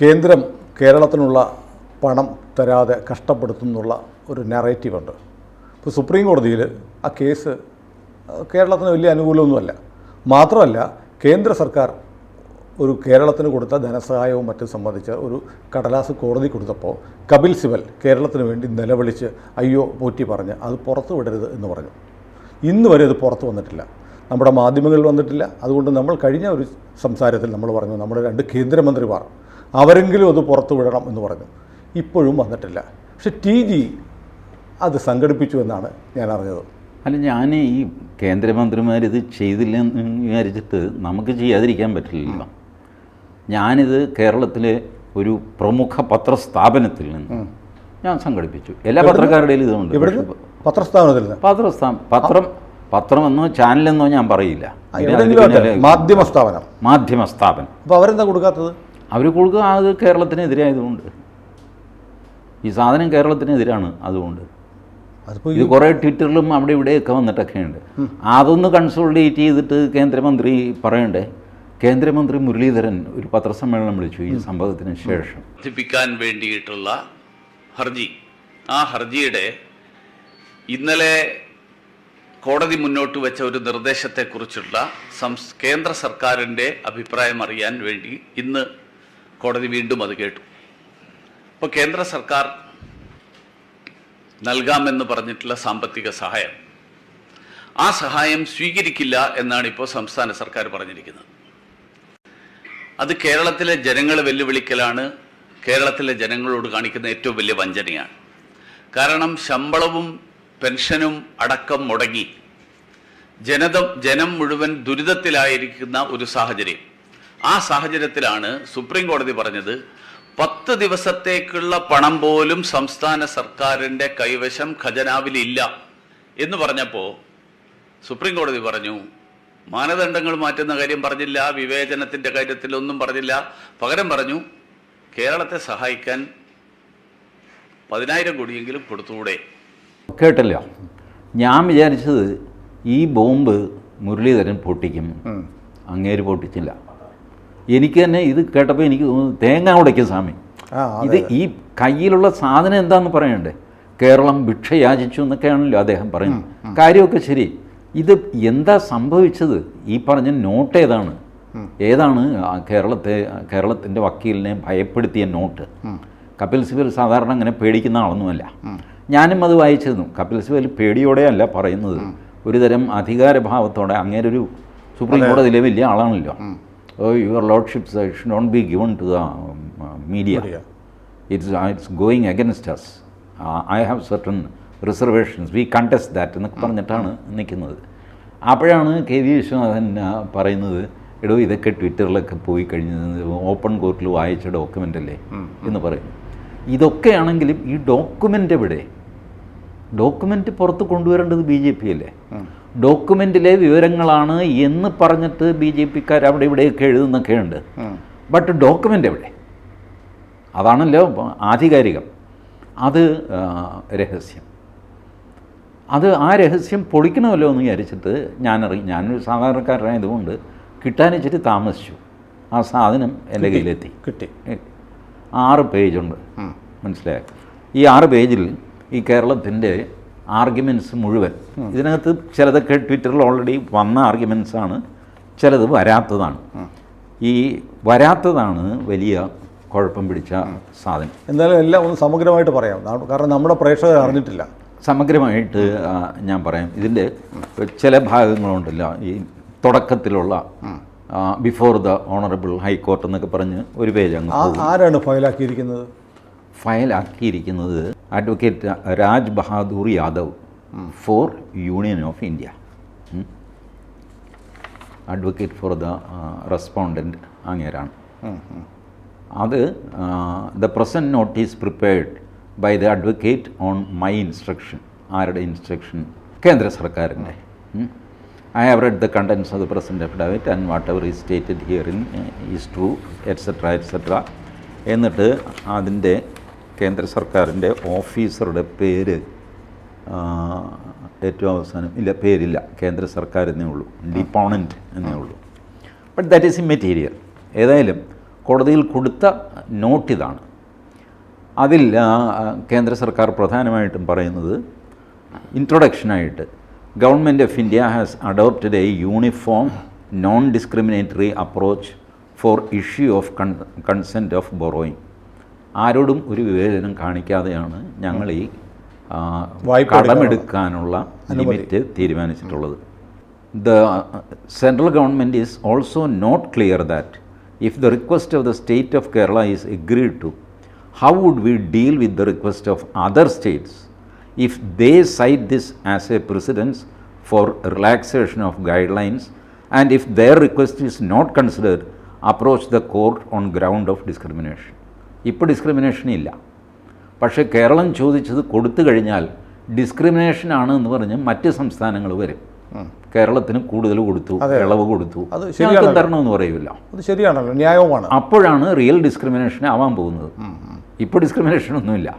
കേന്ദ്രം കേരളത്തിനുള്ള പണം തരാതെ കഷ്ടപ്പെടുത്തുന്നുള്ള ഒരു നറേറ്റീവുണ്ട്. ഇപ്പോൾ സുപ്രീം കോടതിയിൽ ആ കേസ് കേരളത്തിന് വലിയ അനുകൂലമൊന്നുമല്ല. മാത്രമല്ല, കേന്ദ്ര സർക്കാർ ഒരു കേരളത്തിന് കൊടുത്ത ധനസഹായവും മറ്റും സംബന്ധിച്ച് ഒരു കടലാസ് കോടതി കൊടുത്തപ്പോൾ കപിൽ സിബൽ കേരളത്തിന് വേണ്ടി നിലവിളിച്ച് അയ്യോ പോറ്റി പറഞ്ഞ് അത് പുറത്തു വിടരുത് എന്ന് പറഞ്ഞു. ഇന്ന് വരെ അത് പുറത്തു വന്നിട്ടില്ല, നമ്മുടെ മാധ്യമങ്ങളിൽ വന്നിട്ടില്ല. അതുകൊണ്ട് നമ്മൾ കഴിഞ്ഞ ഒരു സംസാരത്തിൽ നമ്മൾ പറഞ്ഞു നമ്മുടെ 2 കേന്ദ്രമന്ത്രിമാർ അവരെങ്കിലും അത് പുറത്തു വിടണം എന്ന് പറഞ്ഞു. ഇപ്പോഴും വന്നിട്ടില്ല. പക്ഷെ TG അത് സംഘടിപ്പിച്ചു എന്നാണ് ഞാൻ അറിഞ്ഞത്. അല്ല, ഞാൻ ഈ കേന്ദ്രമന്ത്രിമാരിത് ചെയ്തില്ലെന്ന് വിചാരിച്ചിട്ട് നമുക്ക് ചെയ്യാതിരിക്കാൻ പറ്റില്ലല്ലോ. ഞാനിത് കേരളത്തിലെ ഒരു പ്രമുഖ പത്രസ്ഥാപനത്തിൽ നിന്ന് ഞാൻ സംഘടിപ്പിച്ചു. എല്ലാ പത്രക്കാരുടെയും ഇതുണ്ട്. പത്രസ്ഥാപനത്തിൽ പത്രമെന്നോ ചാനലെന്നോ ഞാൻ പറയില്ല, മാധ്യമ സ്ഥാപനം. അപ്പോൾ അവരെന്താ കൊടുക്കാത്തത്? അവർ കൊടുക്കുക അത് കേരളത്തിനെതിരായതുകൊണ്ട്. ഈ സാധനം കേരളത്തിനെതിരാണ്. അതുകൊണ്ട് ഇത് കുറേ ട്വിറ്ററിലും അവിടെ ഇവിടെയൊക്കെ വന്നിട്ടൊക്കെ ഉണ്ട്. അതൊന്ന് കൺസോളിഡേറ്റ് ചെയ്തിട്ട് കേന്ദ്രമന്ത്രി പറയണ്ടേ. കേന്ദ്രമന്ത്രി മുരളീധരൻ ഒരു പത്രസമ്മേളനം വിളിച്ചു ഈ സംഭവത്തിന് ശേഷം. വർദ്ധിപ്പിക്കാൻ വേണ്ടിയിട്ടുള്ള ഹർജി, ആ ഹർജിയുടെ ഇന്നലെ കോടതി മുന്നോട്ട് വെച്ച ഒരു നിർദ്ദേശത്തെക്കുറിച്ചുള്ള കേന്ദ്ര സർക്കാരിൻ്റെ അഭിപ്രായം അറിയാൻ വേണ്ടി ഇന്ന് കോടതി വീണ്ടും അത് കേട്ടു. അപ്പോൾ കേന്ദ്ര സർക്കാർ നൽകാമെന്ന് പറഞ്ഞിട്ടുള്ള സാമ്പത്തിക സഹായം, ആ സഹായം സ്വീകരിക്കില്ല എന്നാണ് ഇപ്പോൾ സംസ്ഥാന സർക്കാർ പറഞ്ഞിരിക്കുന്നത്. അത് കേരളത്തിലെ ജനങ്ങളെ വെല്ലുവിളിക്കലാണ്, കേരളത്തിലെ ജനങ്ങളോട് കാണിക്കുന്ന ഏറ്റവും വലിയ വഞ്ചനയാണ്. കാരണം ശമ്പളവും പെൻഷനും അടക്കം മുടങ്ങി ജനം മുഴുവൻ ദുരിതത്തിലായിരിക്കുന്ന ഒരു സാഹചര്യം. ആ സാഹചര്യത്തിലാണ് സുപ്രീം കോടതി പറഞ്ഞത് 10 ദിവസത്തേക്കുള്ള പണം പോലും സംസ്ഥാന സർക്കാരിൻ്റെ കൈവശം ഖജനാവിലില്ല എന്ന് പറഞ്ഞപ്പോൾ സുപ്രീം കോടതി പറഞ്ഞു, മാനദണ്ഡങ്ങൾ മാറ്റുന്ന കാര്യം പറഞ്ഞില്ല, വിവേചനത്തിൻ്റെ കാര്യത്തിലൊന്നും പറഞ്ഞില്ല. പകരം പറഞ്ഞു കേരളത്തെ സഹായിക്കാൻ 10,000 കോടിയെങ്കിലും കൊടുത്തുകൂടെ. കേട്ടല്ലോ, ഞാൻ വിചാരിച്ചത് ഈ ബോംബ് മുരളീധരൻ പൊട്ടിക്കും. അങ്ങേര് പൊട്ടിച്ചില്ല. എനിക്ക് തന്നെ ഇത് കേട്ടപ്പോൾ എനിക്ക് തോന്നുന്നു തേങ്ങ ഉടയ്ക്കും സ്വാമി. ഇത് ഈ കയ്യിലുള്ള സാധനം എന്താന്ന് പറയണ്ടേ. കേരളം ഭിക്ഷ യാചിച്ചു എന്നൊക്കെയാണല്ലോ അദ്ദേഹം പറയുന്നത്. കാര്യമൊക്കെ ശരി. ഇത് എന്താ സംഭവിച്ചത്? ഈ പറഞ്ഞ നോട്ട് ഏതാണ് കേരളത്തിൻ്റെ വക്കീലിനെ ഭയപ്പെടുത്തിയ നോട്ട്? കപിൽ സിബൽ സാധാരണ അങ്ങനെ പേടിക്കുന്ന ആളൊന്നുമല്ല. ഞാനും അത് വായിച്ചിരുന്നു. കപിൽ സിബൽ പേടിയോടെയല്ല പറയുന്നത്, ഒരുതരം അധികാരഭാവത്തോടെ. അങ്ങേരൊരു സുപ്രീം കോടതിയിലെ വലിയ ആളാണല്ലോ. Your lordships should not be given to the media. It's going against us. I have certain reservations, we contest that എന്നൊക്കെ പറഞ്ഞിട്ടാണ് നിൽക്കുന്നത്. അപ്പോഴാണ് KV വിശ്വനാഥൻ പറയുന്നത്, എടോ ഇതൊക്കെ ട്വിറ്ററിലൊക്കെ പോയി കഴിഞ്ഞത് ഓപ്പൺ കോർട്ടിൽ വായിച്ച ഡോക്യുമെൻ്റ് അല്ലേ എന്ന് പറയുന്നു. ഇതൊക്കെയാണെങ്കിലും ഈ ഡോക്യുമെൻ്റ് എവിടെ? ഡോക്യുമെൻ്റ് പുറത്ത് കൊണ്ടുവരേണ്ടത് BJP അല്ലേ? ഡോക്യുമെൻറ്റിലെ വിവരങ്ങളാണ് എന്ന് പറഞ്ഞിട്ട് BJPക്കാർ അവിടെ ഇവിടെയൊക്കെ എഴുതുന്നൊക്കെ ഉണ്ട്. ബട്ട് ഡോക്യുമെൻ്റ് എവിടെ? അതാണല്ലോ ആധികാരികം. അത് രഹസ്യം. ആ രഹസ്യം പൊളിക്കണമല്ലോ എന്ന് വിചാരിച്ചിട്ട് ഞാനൊരു സാധാരണക്കാരനായതുകൊണ്ട് കിട്ടാനിച്ചിട്ട് താമസിച്ചു. ആ സാധനം എൻ്റെ കയ്യിലെത്തി. കിട്ടി. 6 പേജുണ്ട്. മനസ്സിലായോ? ഈ 6 പേജിൽ ഈ കേരളത്തിൻ്റെ ആർഗ്യുമെൻറ്റ്സ് മുഴുവൻ. ഇതിനകത്ത് ചിലതൊക്കെ ട്വിറ്ററിൽ ഓൾറെഡി വന്ന ആർഗ്യുമെൻറ്റ്സാണ്, ചിലത് വരാത്തതാണ്. ഈ വരാത്തതാണ് വലിയ കുഴപ്പം പിടിച്ച സാധനം. എന്തായാലും എല്ലാം ഒന്ന് സമഗ്രമായിട്ട് പറയാം, കാരണം നമ്മുടെ പ്രേക്ഷകർ അറിഞ്ഞിട്ടില്ല. സമഗ്രമായിട്ട് ഞാൻ പറയാം. ഇതിൻ്റെ ചില ഭാഗങ്ങളുണ്ടല്ലോ, ഈ തുടക്കത്തിലുള്ള ബിഫോർ ദ ഓണറബിൾ ഹൈക്കോർട്ട് എന്നൊക്കെ പറഞ്ഞ് ഒരു പേജ് അങ്ങ്. ആരാണ് ഫയലാക്കിയിരിക്കുന്നത്? ഫയലാക്കിയിരിക്കുന്നത് advocate Raj Bahadur Yadav for union of India, advocate for the respondent അങ്ങേരാണ്. അത് the present notice prepared by the advocate on my instruction. ആരുടെ ഇൻസ്ട്രക്ഷൻ? കേന്ദ്ര സർക്കാരിൻ്റെ. I have read the contents of the present affidavit and whatever is stated herein is true, etc. etc. എന്നിട്ട് അതിൻ്റെ കേന്ദ്ര സർക്കാരിൻ്റെ ഓഫീസറുടെ പേര് ഏറ്റവും അവസാനം പേരില്ല, കേന്ദ്ര സർക്കാർ എന്നേ ഉള്ളൂ, ഡിപ്പോണൻറ്റ് എന്നേ ഉള്ളൂ. But that is immaterial. ഏതായാലും കോടതിയിൽ കൊടുത്ത നോട്ടിതാണ്. അതിൽ കേന്ദ്ര സർക്കാർ പ്രധാനമായിട്ടും പറയുന്നത് ഇൻട്രൊഡക്ഷനായിട്ട് government of India has adopted a uniform non discriminatory approach for issue of consent of borrowing. ആരോടും ഒരു വിവേചനം കാണിക്കാതെയാണ് ഞങ്ങൾ ഈ കടമെടുക്കാനുള്ള ലിമിറ്റ് തീരുമാനിച്ചിട്ടുള്ളത്. The central government is also not clear that if the request of the state of Kerala is agreed to, how would we deal with the request of other states if they cite this as a precedence for relaxation of guidelines, and if their request is not considered, approach the court on ground of discrimination? ഇപ്പോൾ discrimination ഇല്ല, പക്ഷേ കേരളം ചോദിച്ചത് കൊടുത്തു കഴിഞ്ഞാൽ ഡിസ്ക്രിമിനേഷനാണ് എന്ന് പറഞ്ഞ് മറ്റ് സംസ്ഥാനങ്ങൾ വരും. കേരളത്തിന് കൂടുതൽ കൊടുത്തു, ഇളവ് കൊടുത്തു, ഞങ്ങൾക്ക് തരണമെന്ന് പറയില്ല. അത് ശരിയാണല്ലോ, ന്യായവുമാണ്. അപ്പോഴാണ് റിയൽ ഡിസ്ക്രിമിനേഷൻ ആവാൻ പോകുന്നത്. ഇപ്പോൾ ഡിസ്ക്രിമിനേഷൻ ഒന്നുമില്ല.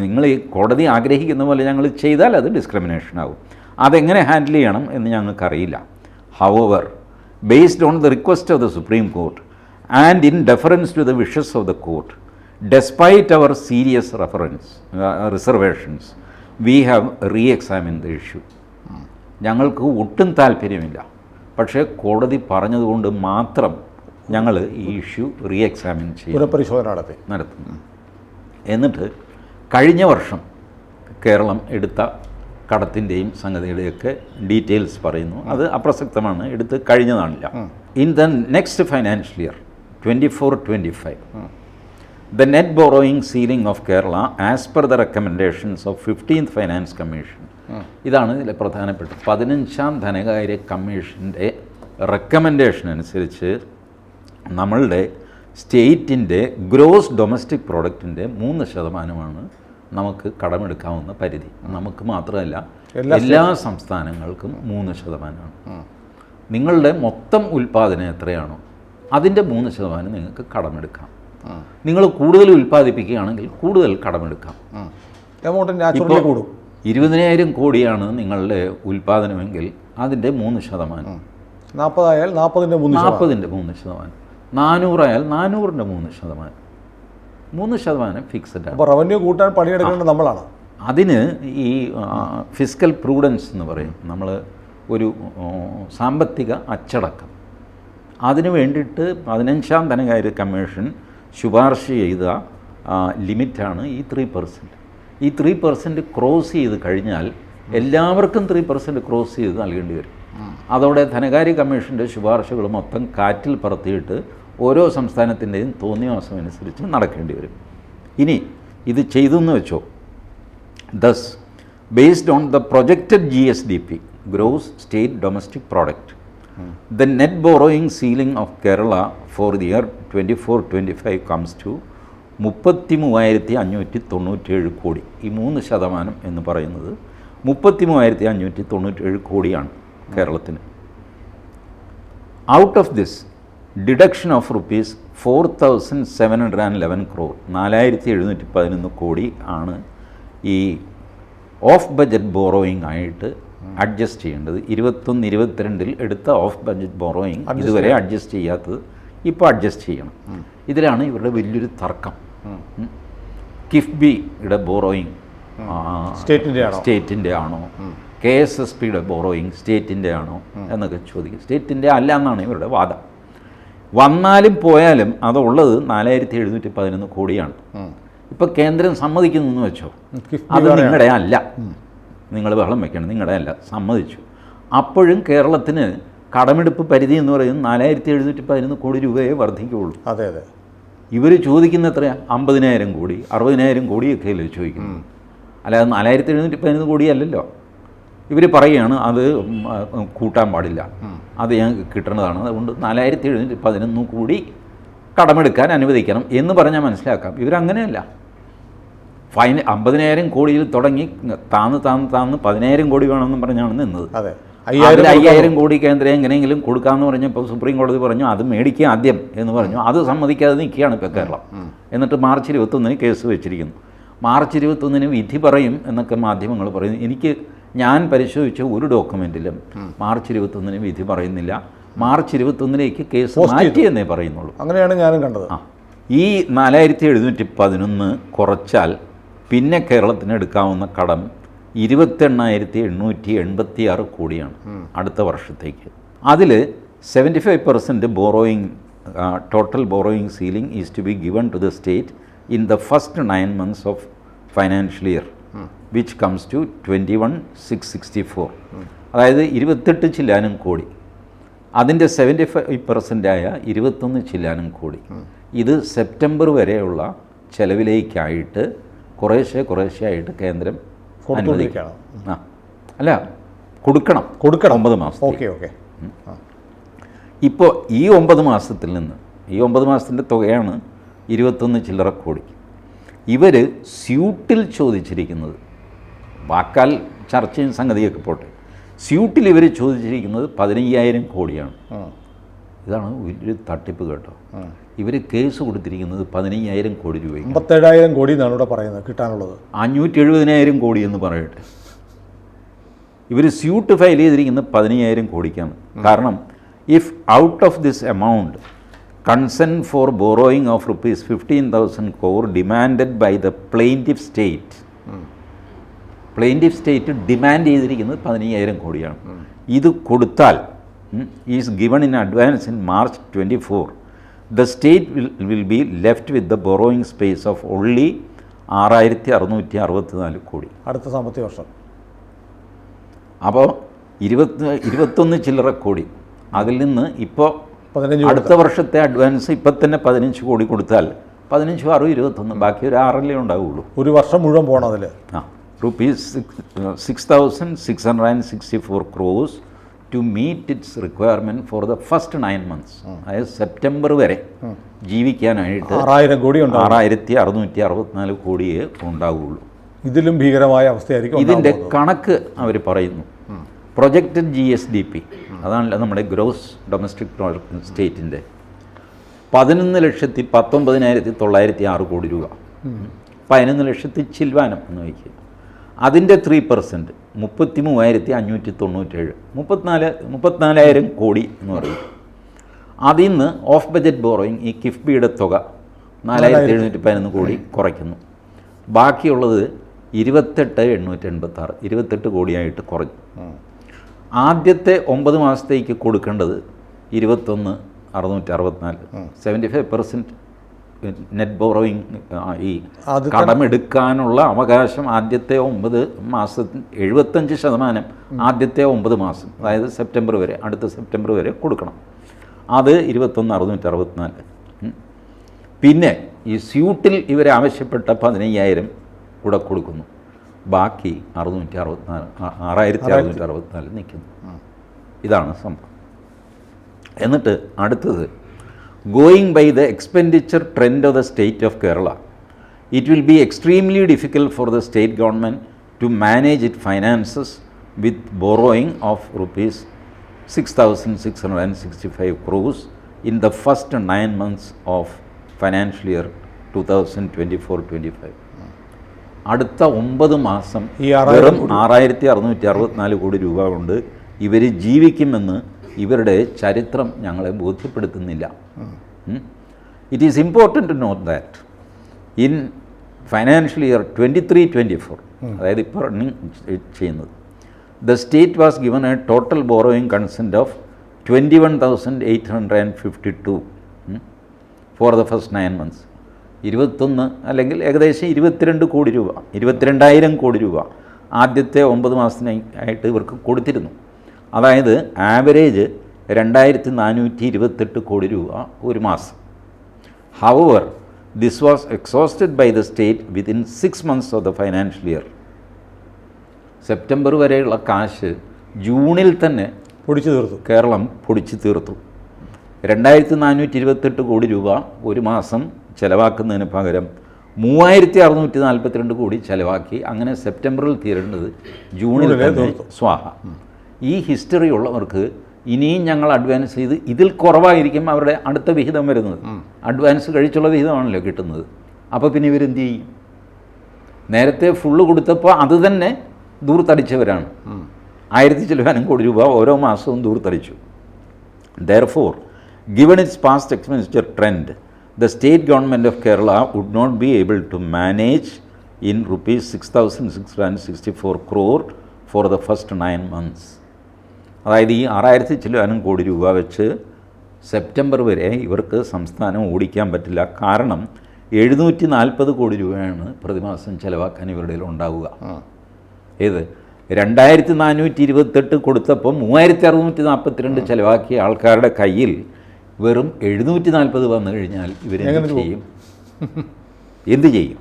നിങ്ങൾ ഈ കോടതി ആഗ്രഹിക്കുന്ന പോലെ ഞങ്ങൾ ചെയ്താൽ അത് ഡിസ്ക്രിമിനേഷൻ ആവും. അതെങ്ങനെ ഹാൻഡിൽ ചെയ്യണം എന്ന് ഞങ്ങൾക്കറിയില്ല. However, based on the request of the supreme court and in deference to the wishes of the court, despite our serious reservations, we have re-examined the issue. ഞങ്ങൾക്ക് ഒട്ടും താല്പര്യമില്ല, പക്ഷേ കോടതി പറഞ്ഞതുകൊണ്ട് മാത്രം ഞങ്ങൾ ഈ ഇഷ്യൂ റീഎക്സാമിൻ ചെയ്യും, പുനഃപരിശോധന നടത്തുന്നു. എന്നിട്ട് കഴിഞ്ഞ വർഷം കേരളം എടുത്ത കടത്തിൻ്റെയും സംഗതിയുടെയൊക്കെ ഡീറ്റെയിൽസ് പറയുന്നു. അത് അപ്രസക്തമാണ്, എടുത്ത് കഴിഞ്ഞതാണില്ല. In the next financial year 24-25, the net borrowing ceiling of Kerala as per the recommendations of 15th Finance Commission, ഇതാണ് ഇതിലെ പ്രധാനപ്പെട്ട 15ാം ധനകാര്യ കമ്മീഷൻ്റെ റെക്കമെൻഡേഷൻ അനുസരിച്ച് നമ്മളുടെ സ്റ്റേറ്റിൻ്റെ ഗ്രോസ് ഡൊമസ്റ്റിക് പ്രോഡക്റ്റിൻ്റെ 3% നമുക്ക് കടമെടുക്കാവുന്ന പരിധി. നമുക്ക് മാത്രമല്ല, എല്ലാ സംസ്ഥാനങ്ങൾക്കും 3%. നിങ്ങളുടെ മൊത്തം ഉൽപ്പാദനം എത്രയാണോ അതിൻ്റെ 3% നിങ്ങൾക്ക് കടമെടുക്കാം. നിങ്ങൾ കൂടുതൽ ഉൽപ്പാദിപ്പിക്കുകയാണെങ്കിൽ കൂടുതൽ കടമെടുക്കാം. എമൗണ്ട് കൂടും. 20,000 കോടിയാണ് നിങ്ങളുടെ ഉൽപ്പാദനമെങ്കിൽ അതിൻ്റെ 3%. 40 ആയാൽ 40ൻ്റെ 3%. 400 ആയാൽ 400ൻ്റെ 3%. 3% ഫിക്സഡ് ആണ്. അപ്പോൾ റവന്യൂ കൂട്ടാൻ പണിയെടുക്കേണ്ടത് നമ്മളാണ്. അതിന് ഈ ഫിസ്ക്കൽ പ്രൂഡൻസ് എന്ന് പറയും. നമ്മൾ ഒരു സാമ്പത്തിക അച്ചടക്കം, അതിനു വേണ്ടിയിട്ട് 15ാം ധനകാര്യ കമ്മീഷൻ ശുപാർശ ചെയ്ത ലിമിറ്റാണ് ഈ 3%. ഈ 3% ക്രോസ് ചെയ്ത് കഴിഞ്ഞാൽ എല്ലാവർക്കും 3% ക്രോസ് ചെയ്ത് നൽകേണ്ടി വരും. അതോടെ ധനകാര്യ കമ്മീഷൻ്റെ ശുപാർശകൾ മൊത്തം കാറ്റിൽ പറത്തിയിട്ട് ഓരോ സംസ്ഥാനത്തിൻ്റെയും തോന്നിവാസം അനുസരിച്ച് നടക്കേണ്ടി വരും. ഇനി ഇത് ചെയ്തെന്ന് വെച്ചോ, thus based on the projected GSDP, gross state domestic product, the net borrowing ceiling of Kerala for the year 24-25 comes to 33,597 കോടി. ഈ 3% എന്ന് പറയുന്നത് 33,597 കോടിയാണ് കേരളത്തിന്. Out of this, deduction of rupees 4,711 crore, 4,711 കോടി ആണ് ഈ ഓഫ് ബഡ്ജറ്റ് ബോറോയിങ് ആയിട്ട് അഡ്ജസ്റ്റ് ചെയ്യേണ്ടത്. 21-22 എടുത്ത ഓഫ് ബഡ്ജറ്റ് ബോറോയിങ് ഇതുവരെ അഡ്ജസ്റ്റ് ചെയ്യാത്തത് ഇപ്പോൾ അഡ്ജസ്റ്റ് ചെയ്യണം. ഇതിലാണ് ഇവരുടെ വലിയൊരു തർക്കം. കിഫ്ബിയുടെ ബോറോയിങ് സ്റ്റേറ്റിൻ്റെ ആണോ, KSSPയുടെ ബോറോയിങ് സ്റ്റേറ്റിൻ്റെ ആണോ എന്നൊക്കെ ചോദിക്കും. സ്റ്റേറ്റിൻ്റെ അല്ല എന്നാണ് ഇവരുടെ വാദം. വന്നാലും പോയാലും അതുള്ളത് 4,711 കോടിയാണ്. ഇപ്പോൾ കേന്ദ്രം സമ്മതിക്കുന്നു എന്ന് വെച്ചോ, അത് നിങ്ങളുടെ അല്ല, നിങ്ങൾ ബഹളം വയ്ക്കണം, നിങ്ങളുടെ അല്ല, സമ്മതിച്ചു. അപ്പോഴും കേരളത്തിന് കടമെടുപ്പ് പരിധി എന്ന് പറയുന്നത് 4,711 കോടി രൂപയെ വർദ്ധിക്കുകയുള്ളൂ. അതെ അതെ. ഇവർ ചോദിക്കുന്ന എത്രയാണ്? 50,000 കോടി, 60,000 കോടിയൊക്കെ അല്ലേ ചോദിക്കുന്നത്. അല്ലാതെ 4,711 കോടിയല്ലല്ലോ. ഇവർ പറയുകയാണ് അത് കൂട്ടാൻ പാടില്ല, അത് ഞങ്ങൾക്ക് കിട്ടേണ്ടതാണ്, അതുകൊണ്ട് 4,711 കോടി കടമെടുക്കാൻ അനുവദിക്കണം എന്ന് പറഞ്ഞാൽ മനസ്സിലാക്കാം. ഇവരങ്ങനെയല്ല. 50,000 കോടിയിൽ തുടങ്ങി താന്ന് 10,000 കോടി വേണമെന്നും പറഞ്ഞാണ് നിന്നത്. 5,000 കോടി കേന്ദ്രം എങ്ങനെയെങ്കിലും കൊടുക്കാമെന്ന് പറഞ്ഞപ്പോൾ സുപ്രീം കോടതി പറഞ്ഞു അത് മേടിക്കുക ആദ്യം എന്ന് പറഞ്ഞു. അത് സമ്മതിക്കാതെ നിൽക്കുകയാണ് ഇപ്പോൾ കേരളം. എന്നിട്ട് മാർച്ച് 21 കേസ് വെച്ചിരിക്കുന്നു. മാർച്ച് 21 വിധി പറയും എന്നൊക്കെ മാധ്യമങ്ങൾ പറയുന്നു. ഞാൻ പരിശോധിച്ച ഒരു ഡോക്യുമെൻറ്റിലും മാർച്ച് 21 വിധി പറയുന്നില്ല. മാർച്ച് 21-ലേക്ക് കേസ് Post ചെയ്തു. മാറ്റിയെന്നേ പറയുന്നുള്ളൂ. അങ്ങനെയാണ് ഞാനും കണ്ടത്. ഈ 4711 കുറച്ചാൽ പിന്നെ കേരളത്തിന് എടുക്കാവുന്ന കടം 28,886 കോടിയാണ് അടുത്ത വർഷത്തേക്ക്. അതിൽ 75% borrowing, total borrowing ceiling is to be given to the state in the first 9 months of financial year, which comes to 21,664. അതായത് 28 ചില്ലാനും കോടി. അതിൻ്റെ 75% ആയ 21 ചില്ലാനും കോടി. ഇത് സെപ്റ്റംബർ വരെയുള്ള ചെലവിലേക്കായിട്ട് കുറേശ്ശെ ആയിട്ട് കേന്ദ്രം അനുവദിക്കണം. അല്ല, കൊടുക്കണം 9 മാസം. ഓക്കെ. ഇപ്പോൾ ഈ 9 മാസത്തിൽ നിന്ന്, ഈ 9 മാസത്തിൻ്റെ തുകയാണ് 21 ചില്ലറ കോടി. ഇവർ സ്യൂട്ടിൽ ചോദിച്ചിരിക്കുന്നത്, വാക്കാൽ ചർച്ചയും സംഗതിയൊക്കെ പോട്ടെ, സ്യൂട്ടിൽ ഇവർ ചോദിച്ചിരിക്കുന്നത് 15,000 കോടിയാണ്. ഇതാണ് വലിയൊരു തട്ടിപ്പ് കേട്ടോ. ഇവർ കേസ് കൊടുത്തിരിക്കുന്നത് 15,000 കോടി രൂപയ്ക്ക്. 57,000 കോടി എന്നാണ് ഇവിടെ പറയുന്നത് കിട്ടാനുള്ളത്. 570,000 കോടി എന്ന് പറയട്ടെ. ഇവർ സ്യൂട്ട് ഫയൽ ചെയ്തിരിക്കുന്നത് 15,000 കോടിക്കാണ്. കാരണം if out of this amount consent for borrowing of ₹15,000 crore demanded by the plaintiff state demand ചെയ്തിരിക്കുന്നത് 15,000 കോടിയാണ്. ഇത് കൊടുത്താൽ is given in advance in March 24, the state will be left with the borrowing space of only 6,664 കോടി അടുത്ത സാമ്പത്തിക വർഷം. അപ്പോൾ 21 ചില്ലറ കോടി. അതിൽ നിന്ന് ഇപ്പോൾ 15 അടുത്ത വർഷത്തെ അഡ്വാൻസ് ഇപ്പം തന്നെ 15 കോടി കൊടുത്താൽ 15, 6, 21, ബാക്കി ഒരു 6 ഉണ്ടാവുള്ളൂ. ഒരു വർഷം മുഴുവൻ പോകണം അതിൽ. ₹6,664 crores to meet its requirement for the first 9 months. അതായത് സെപ്റ്റംബർ വരെ ജീവിക്കാനായിട്ട് 6,000 കോടി ഉണ്ടാവും. 6,664 കോടിയേ ഉണ്ടാവുകയുള്ളൂ. ഇതിലും ഭീകരമായ അവസ്ഥയായിരിക്കും. ഇതിൻ്റെ കണക്ക് അവർ പറയുന്നു. പ്രൊജക്റ്റഡ് GSDP, അതാണല്ലോ നമ്മുടെ ഗ്രോസ് ഡൊമസ്റ്റിക് പ്രോഡക്റ്റ് സ്റ്റേറ്റിൻ്റെ, 11,19,906 കോടി രൂപ. 11 ലക്ഷത്തി ചിൽവാനം എന്ന് വയ്ക്കുക. അതിൻ്റെ 3% 33,597, 34,000 കോടി എന്ന് പറയും. അതിൽ നിന്ന് ഓഫ് ബജറ്റ് ബോറോയിങ്, ഈ കിഫ്ബിയുടെ തുക 4,711 കോടി കുറയ്ക്കുന്നു. ബാക്കിയുള്ളത് 28,886, 28 കോടിയായിട്ട് കുറഞ്ഞു. ആദ്യത്തെ 9 മാസത്തേക്ക് കൊടുക്കേണ്ടത് 21,664, 75% നെറ്റ് ബോറോയിങ്, ഈ കടമെടുക്കാനുള്ള അവകാശം ആദ്യത്തെ 9 മാസത്തിൽ 75% ആദ്യത്തെ 9 മാസം, അതായത് സെപ്റ്റംബർ വരെ, അടുത്ത സെപ്റ്റംബർ വരെ കൊടുക്കണം. അത് 21,664. പിന്നെ ഈ സ്യൂട്ടിൽ ഇവർ ആവശ്യപ്പെട്ട 15,000 കൂടെ കൊടുക്കുന്നു. ബാക്കി 6,664 നിൽക്കുന്നു. ഇതാണ് സംഭവം. എന്നിട്ട് അടുത്തത്, going by the expenditure trend of the state of Kerala, it will be extremely difficult for the state government to manage it finances with borrowing of ₹6,665 crores in the first 9 months of financial year 2024-25. അടുത്ത 9 മാസം വെറും 6,664 കോടി രൂപ കൊണ്ട് ഇവർ ജീവിക്കുമെന്ന് ഇവരുടെ ചരിത്രം ഞങ്ങളെ ബോധ്യപ്പെടുത്തുന്നില്ല. It is important to note that in financial year 23-24, അതായത് ഇപ്പോൾ റണ്ണിങ് ചെയ്യുന്നത്, the state was given a total borrowing consent of 21,852 for the first 9 months. 21 അല്ലെങ്കിൽ ഏകദേശം 22 കോടി രൂപ, 22,000 കോടി രൂപ ആദ്യത്തെ 9 മാസത്തിനായിട്ട് ഇവർക്ക് കൊടുത്തിരുന്നു. അതായത് ആവറേജ് 2,428 കോടി രൂപ ഒരു മാസം. However this was exhausted by the state within 6 months of the financial year. September വരെയുള്ള കാശ് ജൂണിൽ തന്നെ കേരളം പൊടിച്ചു തീർത്തു. 2,428 കോടി രൂപ ഒരു മാസം ചിലവാക്കുന്നതിന് പകരം 3,642 കോടി ചിലവാക്കി. അങ്ങനെ സെപ്റ്റംബറിൽ തീരേണ്ടത് ജൂണിൽ തന്നെ സ്വാഹ. ഈ ഹിസ്റ്ററി ഉള്ളവർക്ക് ഇനിയും ഞങ്ങൾ അഡ്വാൻസ് ചെയ്ത് ഇതിൽ കുറവായിരിക്കും അവരുടെ അടുത്ത വിഹിതം വരുന്നത്. അഡ്വാൻസ് കഴിച്ചുള്ള വിഹിതമാണല്ലോ കിട്ടുന്നത്. അപ്പോൾ പിന്നെ ഇവരെന്ത് ചെയ്യും? നേരത്തെ ഫുള്ള് കൊടുത്തപ്പോൾ അത് തന്നെ ദൂർത്തടിച്ചവരാണ്. 1,000 ചിലവാനും കോടി രൂപ ഓരോ മാസവും ദൂർത്തടിച്ചു. Therefore, given its past expenditure trend, the state government of Kerala would not be able to manage in rupees 6,664 crore for the first 9 months. അതായത് ഈ 6000 ചില്ലാനും കോടി രൂപ വെച്ച് സെപ്റ്റംബർ വരെ ഇവർക്ക് സംസ്ഥാനം ഓടിക്കാൻ പറ്റില്ല. കാരണം 740 കോടി രൂപയാണ് പ്രതിമാസം ചിലവാക്കാൻ ഇവരുടെ ഉണ്ടാവുക. ഏത് 2428 കൊടുത്തപ്പോൾ 3642 ചിലവാക്കിയ ആൾക്കാരുടെ കയ്യിൽ വെറും 740 വന്നു കഴിഞ്ഞാൽ ഇവരെന്ത് ചെയ്യും? എന്ത് ചെയ്യും?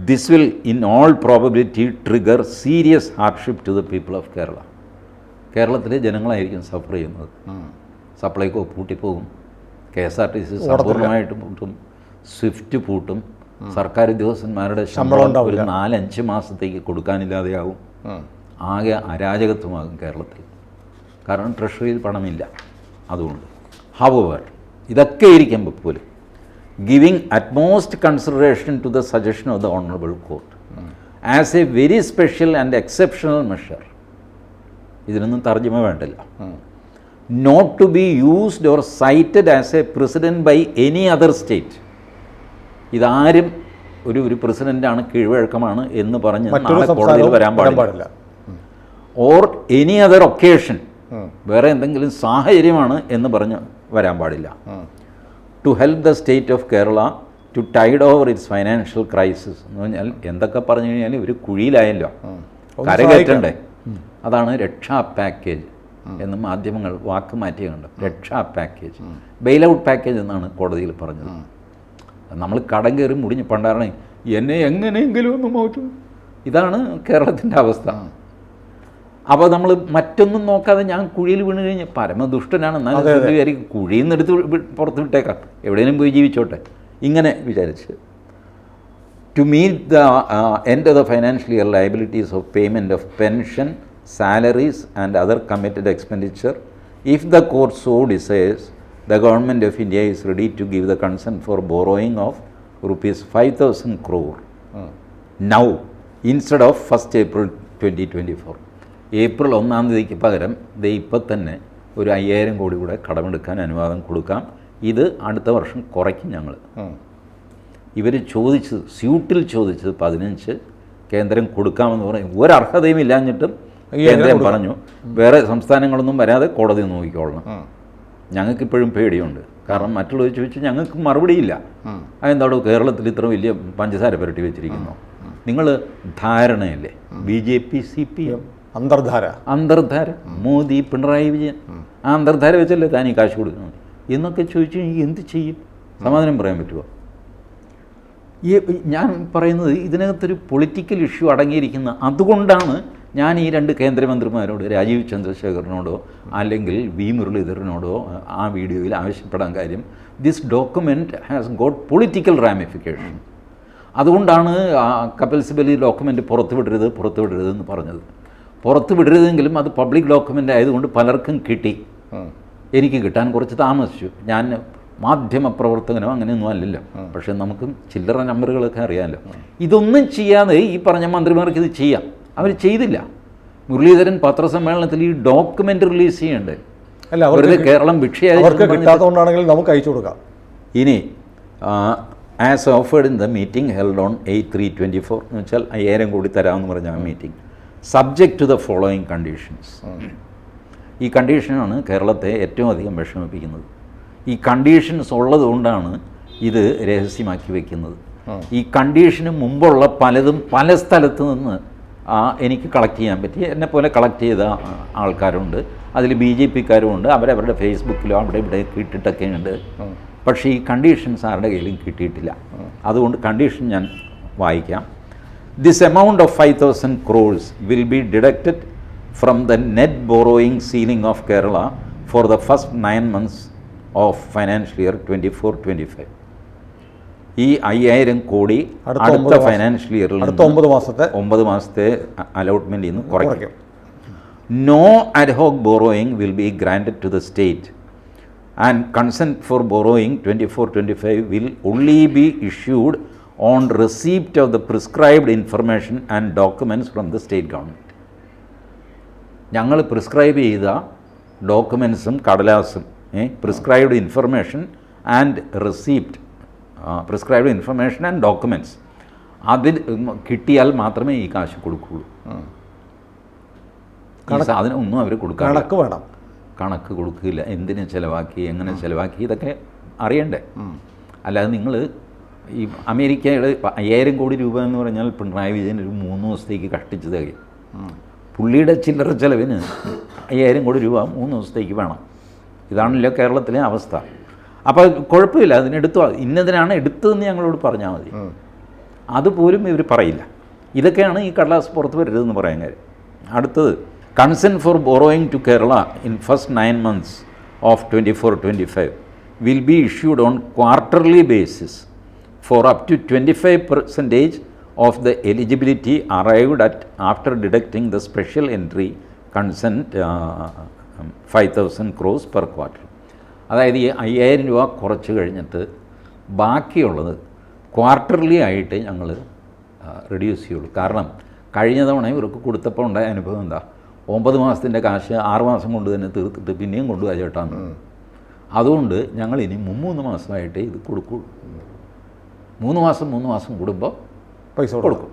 This will in all probability trigger serious hardship to the people of Kerala. കേരളത്തിലെ ജനങ്ങളായിരിക്കും സഫർ ചെയ്യുന്നത്. സപ്ലൈകോ പൂട്ടിപ്പോകും, KSRTC സമ്പൂർണ്ണമായിട്ട് പൂട്ടും, സ്വിഫ്റ്റ് പൂട്ടും, സർക്കാർ ഉദ്യോഗസ്ഥന്മാരുടെ ശമ്പളം ഒരു 4-5 മാസത്തേക്ക് കൊടുക്കാനില്ലാതെയാവും. ആകെ അരാജകത്വമാകും കേരളത്തിൽ. കാരണം ട്രഷറിയിൽ പണമില്ല. അതുകൊണ്ട് ഹവർ ഇതൊക്കെ ഇരിക്കുമ്പോൾ പോലും giving utmost consideration to the suggestion of the honourable court as a very special and exceptional measure, ഇതിനൊന്നും തർജ്ജമ വേണ്ടില്ല, not to be used or cited as a precedent by any other state. ഇതാരും ഒരു പ്രസിഡൻ്റാണ് കീഴ്വഴക്കമാണ് എന്ന് പറഞ്ഞ് നാളെ കോടതിയിൽ വരാൻ പാടില്ല. ഓർ എനി അതർ ഒക്കേഷൻ, വേറെ എന്തെങ്കിലും സാഹചര്യമാണ് എന്ന് പറഞ്ഞ് വരാൻ പാടില്ല. To help the state of Kerala to tide over its financial crisis എന്ന് പറഞ്ഞാൽ എന്തൊക്കെ പറഞ്ഞു കഴിഞ്ഞാൽ ഒരു കുഴിയിലായല്ലോ, കരകയറ്റണ്ടേ. അതാണ് രക്ഷാ പാക്കേജ് എന്ന് മാധ്യമങ്ങൾ വാക്ക് മാറ്റിയുണ്ട്. രക്ഷാ പാക്കേജ്, ബെയിൽ ഔട്ട് പാക്കേജ് എന്നാണ് കോടതിയിൽ പറഞ്ഞത്. നമ്മൾ കടം കയറി മുടിഞ്ഞ് പണ്ടാറണേ എന്നെ എങ്ങനെയെങ്കിലും ഒന്ന് മാറ്റും. ഇതാണ് കേരളത്തിൻ്റെ അവസ്ഥ. അപ്പോൾ നമ്മൾ മറ്റൊന്നും നോക്കാതെ ഞാൻ കുഴിയിൽ വീണ് കഴിഞ്ഞ് പരമദുഷ്ടനാണ്, എന്നാലും കുഴിയിൽ നിന്ന് എടുത്ത് പുറത്ത് വിട്ടേക്കാം, എവിടെയെങ്കിലും പോയി ജീവിച്ചോട്ടെ, ഇങ്ങനെ വിചാരിച്ച്. To meet the end of the financial year liabilities of payment of pension, salaries and other committed expenditure, if the court so desires, the government of India is ready to give the consent for borrowing of rupees 5,000 crore now instead of 1st April 2024. April 1-ാം തീയതിക്ക് പകരം ഇപ്പം തന്നെ ഒരു 5,000 കോടി കൂടെ കടമെടുക്കാൻ അനുവാദം കൊടുക്കാം. ഇത് അടുത്ത വർഷം കുറയ്ക്കും ഞങ്ങൾ. ഇവർ ചോദിച്ചത്, സ്യൂട്ടിൽ ചോദിച്ചത് 15, കേന്ദ്രം കൊടുക്കാമെന്ന് പറയും. ഒരർഹതയും ഇല്ലാഞ്ഞിട്ടും കേന്ദ്രം പറഞ്ഞു വേറെ സംസ്ഥാനങ്ങളൊന്നും വരാതെ കോടതി നോക്കിക്കൊള്ളണം. ഞങ്ങൾക്കിപ്പോഴും പേടിയുണ്ട്. കാരണം മറ്റുള്ളവർ ചോദിച്ചു ഞങ്ങൾക്ക് മറുപടിയില്ല. അതെന്താണോ കേരളത്തിൽ ഇത്ര വലിയ പഞ്ചസാര പുരട്ടി വെച്ചിരിക്കുന്നു? നിങ്ങൾ ധാരണയല്ലേ, BJP CPM അന്തർധാര, മോദി, പിണറായി വിജയൻ, ആ അന്തർധാര വെച്ചല്ലേ താൻ ഈ കാശ് കൊടുക്കുന്നത് എന്നൊക്കെ ചോദിച്ചു എന്ത് ചെയ്യും? സമാധാനം പറയാൻ പറ്റുമോ? ഞാൻ പറയുന്നത് ഇതിനകത്തൊരു പൊളിറ്റിക്കൽ ഇഷ്യൂ അടങ്ങിയിരിക്കുന്ന. അതുകൊണ്ടാണ് ഞാൻ ഈ 2 കേന്ദ്രമന്ത്രിമാരോട്, രാജീവ് ചന്ദ്രശേഖറിനോടോ അല്ലെങ്കിൽ V മുരളീധരനോടോ ആ വീഡിയോയിൽ ആവശ്യപ്പെടാൻ കാര്യം, this document has got political ramification. അതുകൊണ്ടാണ് കപിൽ സിബൽ ഈ ഡോക്യുമെൻറ്റ് പുറത്തുവിടരുതെന്ന് പറഞ്ഞത്. പുറത്തുവിടരുതെങ്കിലും അത് പബ്ലിക് ഡോക്യുമെൻ്റ് ആയതുകൊണ്ട് പലർക്കും കിട്ടി. എനിക്ക് കിട്ടാൻ കുറച്ച് താമസിച്ചു. ഞാൻ മാധ്യമപ്രവർത്തകനോ അങ്ങനെയൊന്നും അല്ലല്ലോ. പക്ഷേ നമുക്ക് ചില്ലറ നമ്പറുകളൊക്കെ അറിയാമല്ലോ. ഇതൊന്നും ചെയ്യാതെ ഈ പറഞ്ഞ മന്ത്രിമാർക്ക് ഇത് ചെയ്യാം. അവർ ചെയ്തില്ല. മുരളീധരൻ പത്രസമ്മേളനത്തിൽ ഈ ഡോക്യുമെൻ്റ് റിലീസ് ചെയ്യണ്ടേ? വെറുതെ കേരളം കിട്ടാത്തതുകൊണ്ടാണെങ്കിൽ നമുക്ക് അയച്ചു കൊടുക്കാം. ഇനി as offered in the meeting held on 8/3/24 എന്ന് വെച്ചാൽ 5,000 കോടി തരാമെന്ന് പറഞ്ഞ ആ meeting, subject to the following conditions. ഈ കണ്ടീഷനാണ് കേരളത്തെ ഏറ്റവും അധികം വിഷമിപ്പിക്കുന്നത്. ഈ കണ്ടീഷൻസ് ഉള്ളതുകൊണ്ടാണ് ഇത് രഹസ്യമാക്കി വയ്ക്കുന്നത്. ഈ കണ്ടീഷന് മുമ്പുള്ള പലതും പല സ്ഥലത്ത് നിന്ന് എനിക്ക് കളക്ട് ചെയ്യാൻ പറ്റി. എന്നെപ്പോലെ കളക്ട് ചെയ്ത ആൾക്കാരുണ്ട്, അതിൽ BJPക്കാരുമുണ്ട്. അവരവരുടെ ഫേസ്ബുക്കിലോ അവിടെ ഇവിടെ ഇട്ടിട്ടൊക്കെ ഉണ്ട്. പക്ഷേ ഈ കണ്ടീഷൻസ് ആരുടെ കയ്യിലും കിട്ടിയിട്ടില്ല. അതുകൊണ്ട് കണ്ടീഷൻ ഞാൻ വായിക്കാം. This amount of 5,000 crores will be deducted from the net borrowing ceiling of Kerala for the first 9 months of financial year 24-25. ഈ 5,000 കോടി അടുത്ത ഫൈനാൻഷ്യൽ ഇയറിൽ 9 മാസത്തെ അലോട്ട്മെൻറ്റിൽ നിന്ന് കുറയ്ക്കും. No ad hoc borrowing will be granted to the state and consent for borrowing 24-25 will only be issued on receipt of the prescribed information and documents from the state government. ഞങ്ങൾ prescribe ചെയ്ത ഡോക്യുമെൻസും കടലാസും, prescribed information and receipt, prescribed information and documents അതിൽ കിട്ടിയാൽ മാത്രമേ ഈ കാശ് കൊടുക്കുകയുള്ളൂ. ഈ സാധനം ഒന്നും അവർ കൊടുക്കാൻ കണക്ക് വേണം. കണക്ക് കൊടുക്കില്ല, എന്തിനു ചിലവാക്കി, എങ്ങനെ ചിലവാക്കി, ഇതൊക്കെ അറിയണ്ടേ. അല്ലാതെ നിങ്ങൾ ഈ അമേരിക്കയുടെ 5000 കോടി രൂപ എന്ന് പറഞ്ഞാൽ പിണറായി വിജയൻ ഒരു 3 ദിവസത്തേക്ക് കഷ്ടിച്ച് തികയും. പുള്ളിയുടെ ചില്ലറ ചിലവിന് 5000 കോടി രൂപ 3 ദിവസത്തേക്ക് വേണം. ഇതാണല്ലോ കേരളത്തിലെ അവസ്ഥ. അപ്പോൾ കുഴപ്പമില്ല, അതിനെടുത്തോ, ഇന്നതിനാണ് എടുത്തതെന്ന് ഞങ്ങളോട് പറഞ്ഞാൽ മതി. അതുപോലും ഇവർ പറയില്ല. ഇതൊക്കെയാണ് ഈ കടലാസ് പുറത്ത് വരരുതെന്ന് പറയാൻ കാര്യം. അടുത്തത്, consent for borrowing to Kerala in first 9 months of 24-25 will be issued on quarterly basis for up to 25% of the eligibility arrived at after deducting the special entry consent 5,000 crores per quarter. അതായത് ഈ 5000 രൂപ കുറച്ച് കഴിഞ്ഞിട്ട് ബാക്കിയുള്ളത് quarterly ആയിട്ട് ഞങ്ങൾ reduce ചെയ്യുള്ളൂ. കാരണം കഴിഞ്ഞ തവണ ഇവർക്ക് കൊടുത്തപ്പോൾ ഉണ്ടായ അനുഭവം എന്താ, 9 മാസത്തിൻ്റെ കാശ് 6 മാസം കൊണ്ട് തന്നെ തീർത്തിട്ട് പിന്നെയും കൊണ്ടുപോയി ചേട്ടാന്ന്. അതുകൊണ്ട് ഞങ്ങൾ ഇനി 3 മാസമായിട്ടേ ഇത് കൊടുക്കുള്ളൂ. 3 മാസം കൂടുമ്പോൾ പൈസ കൊടുക്കും.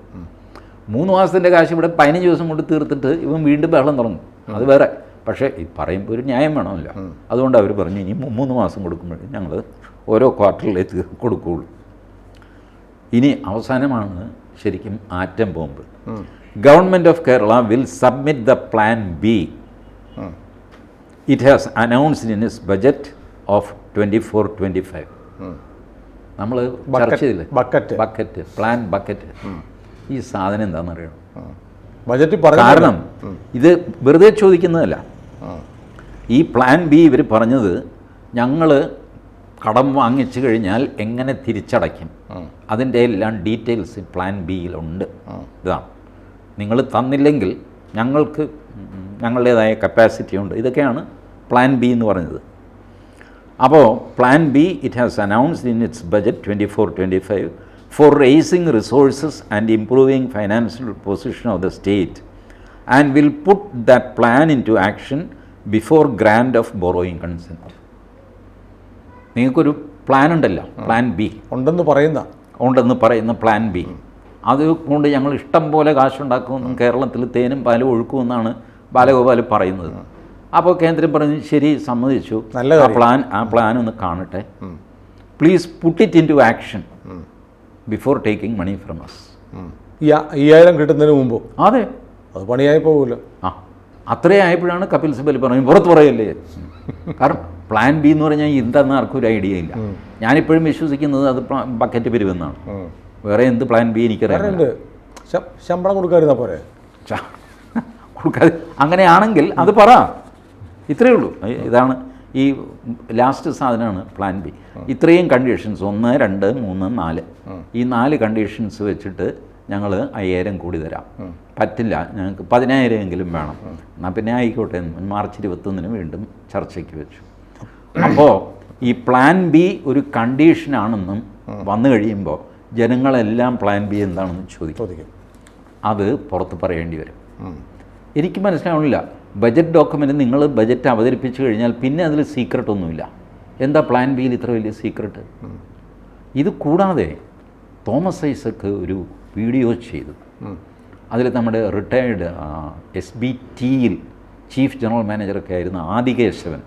3 മാസത്തിൻ്റെ കാശ് ഇവിടെ 15 ദിവസം കൊണ്ട് തീർത്തിട്ട് ഇവൻ വീണ്ടും ബഹളം തുടങ്ങും, അത് വേറെ. പക്ഷേ ഈ പറയുമ്പോൾ ഒരു ന്യായം വേണമല്ലോ. അതുകൊണ്ട് അവർ പറഞ്ഞു ഇനി 3 മാസം കൊടുക്കുമ്പോഴേ ഞങ്ങൾ ഓരോ ക്വാർട്ടറിലേക്ക് കൊടുക്കുകയുള്ളൂ. ഇനി അവസാനമാണ് ശരിക്കും atom bomb. Government of Kerala will submit the plan B. It has announced in its budget of 24-25. നമ്മൾ ചർച്ച ചെയ്തില്ലേ, ബക്കറ്റ്, പ്ലാൻ ബക്കറ്റ്. ഈ സാധനം എന്താണെന്നറിയണം. ബജറ്റ് കാരണം ഇത് വെറുതെ ചോദിക്കുന്നതല്ല. ഈ പ്ലാൻ ബി ഇവർ പറഞ്ഞത് ഞങ്ങൾ കടം വാങ്ങിച്ചു കഴിഞ്ഞാൽ എങ്ങനെ തിരിച്ചടയ്ക്കും, അതിൻ്റെ എല്ലാം ഡീറ്റെയിൽസ് പ്ലാൻ ബിയിലുണ്ട്. ഇതാണ്, നിങ്ങൾ തന്നില്ലെങ്കിൽ ഞങ്ങൾക്ക് ഞങ്ങളുടേതായ കപ്പാസിറ്റി ഉണ്ട്. ഇതൊക്കെയാണ് പ്ലാൻ ബി എന്ന് പറഞ്ഞത്. അപ്പോൾ plan B it has announced in its budget 24-25 for raising resources and improving financial position of the state and will put that plan into action before grant of borrowing consent. നിങ്ങൾക്കൊരു plan ഉണ്ടല്ലോ, plan B ഉണ്ടെന്ന് പറയുന്ന plan B, അതുകൊണ്ട് ഞങ്ങൾ ഇഷ്ടം പോലെ കാശുണ്ടാക്കുമെന്നും കേരളത്തിൽ തേനും പാലും ഒഴുക്കുമെന്നാണ് ബാലഗോപാൽ പറയുന്നത്. അപ്പോൾ കേന്ദ്രം പറഞ്ഞു ശരി, സമ്മതിച്ചു, ആ പ്ലാൻ ഒന്ന് കാണട്ടെ, please put it into action before taking money from us. 5000 കിട്ടുന്നതിന് മുമ്പ് അതെ, അത് പണിയായി പോകുമല്ലോ. അത്രയായപ്പോഴാണ് കപിൽ സിബൽ പറഞ്ഞു പുറത്ത് പറയല്ലേ. കാരണം പ്ലാൻ ബി എന്ന് പറഞ്ഞാൽ എന്താണെന്ന് ആർക്കും ഒരു ഐഡിയ ഇല്ല. ഞാനിപ്പോഴും വിശ്വസിക്കുന്നത് അത് ബക്കറ്റ് പിരിവെന്നാണ്. വേറെ എന്ത് പ്ലാൻ ബി എനിക്കറിയാം. ശമ്പളം കൊടുക്കാതിരുന്നാൽ പോരെ? കൊടുക്കാതെ അങ്ങനെയാണെങ്കിൽ അത് പറ, ഇത്രയേ ഉള്ളൂ. ഇതാണ് ഈ ലാസ്റ്റ് സാധനമാണ് പ്ലാൻ ബി. ഇത്രയും കണ്ടീഷൻസ് 1, 2, 3, 4 ഈ 4 കണ്ടീഷൻസ് വെച്ചിട്ട് ഞങ്ങൾ 5000 കോടി തരാം. പറ്റില്ല, ഞങ്ങൾക്ക് 10000 എങ്കിലും വേണം. എന്നാൽ പിന്നെ ആയിക്കോട്ടെ, മാർച്ച് 21 വീണ്ടും ചർച്ചയ്ക്ക് വെച്ചു. അപ്പോൾ ഈ പ്ലാൻ ബി ഒരു കണ്ടീഷനാണെന്നും വന്നു കഴിയുമ്പോൾ ജനങ്ങളെല്ലാം പ്ലാൻ ബി എന്താണെന്ന് ചോദിക്കും. അത് പുറത്ത് പറയേണ്ടി വരും. എനിക്ക് മനസ്സിലാവണില്ല, ബജറ്റ് ഡോക്യുമെൻ്റ് നിങ്ങൾ ബജറ്റ് അവതരിപ്പിച്ചു കഴിഞ്ഞാൽ പിന്നെ അതിൽ സീക്രട്ട് ഒന്നുമില്ല. എന്താ പ്ലാൻ ബിയിൽ ഇത്ര വലിയ സീക്രട്ട്? ഇത് കൂടാതെ തോമസ് ഐസക്ക് ഒരു വീഡിയോ ചെയ്തു. അതിൽ നമ്മുടെ റിട്ടയേർഡ് SBTയിൽ ചീഫ് ജനറൽ മാനേജറൊക്കെ ആയിരുന്ന ആദികേശവൻ,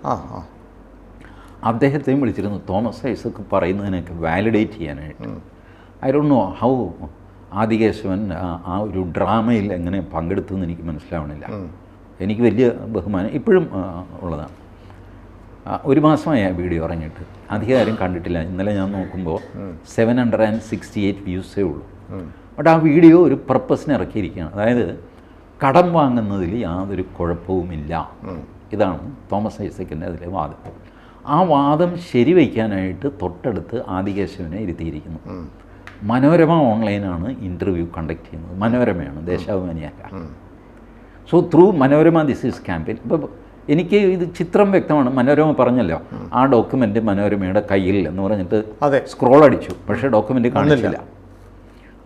അദ്ദേഹത്തെയും വിളിച്ചിരുന്നു തോമസ് ഐസക്ക് പറയുന്നതിനൊക്കെ വാലിഡേറ്റ് ചെയ്യാനായിട്ട്. I don't know how Adikesavan ആ ഒരു ഡ്രാമയിൽ എങ്ങനെ പങ്കെടുത്തെന്ന് എനിക്ക് മനസ്സിലാവണില്ല. എനിക്ക് വലിയ ബഹുമാനം ഇപ്പോഴും ഉള്ളതാണ്. 1 മാസമായി ആ വീഡിയോ ഇറങ്ങിയിട്ട്, അധികാരം കണ്ടിട്ടില്ല. ഇന്നലെ ഞാൻ നോക്കുമ്പോൾ 768 വ്യൂസേ ഉള്ളൂ. ബട്ട് ആ വീഡിയോ ഒരു പർപ്പസിന് ഇറക്കിയിരിക്കുകയാണ്. അതായത് കടം വാങ്ങുന്നതിൽ യാതൊരു കുഴപ്പവുമില്ല. ഇതാണ് തോമസ് ഐസക്കിൻ്റെ അതിലെ വാദം. ആ വാദം ശരിവയ്ക്കാനായിട്ട് തൊട്ടടുത്ത് ആദികേശവനെ ഇരുത്തിയിരിക്കുന്നു. മനോരമ ഓൺലൈനാണ് ഇൻ്റർവ്യൂ കണ്ടക്ട് ചെയ്യുന്നത്. മനോരമയാണ്, ദേശാഭിമാനിയല്ല. So through Manorama this is campaign. ഇപ്പോൾ എനിക്ക് ഇത് ചിത്രം വ്യക്തമാണ്. മനോരമ പറഞ്ഞല്ലോ ആ ഡോക്യുമെൻ്റ് മനോരമയുടെ കയ്യിൽ എന്ന് പറഞ്ഞിട്ട് സ്ക്രോൾ അടിച്ചു, പക്ഷേ ഡോക്യുമെൻ്റ് കാണിച്ചില്ല.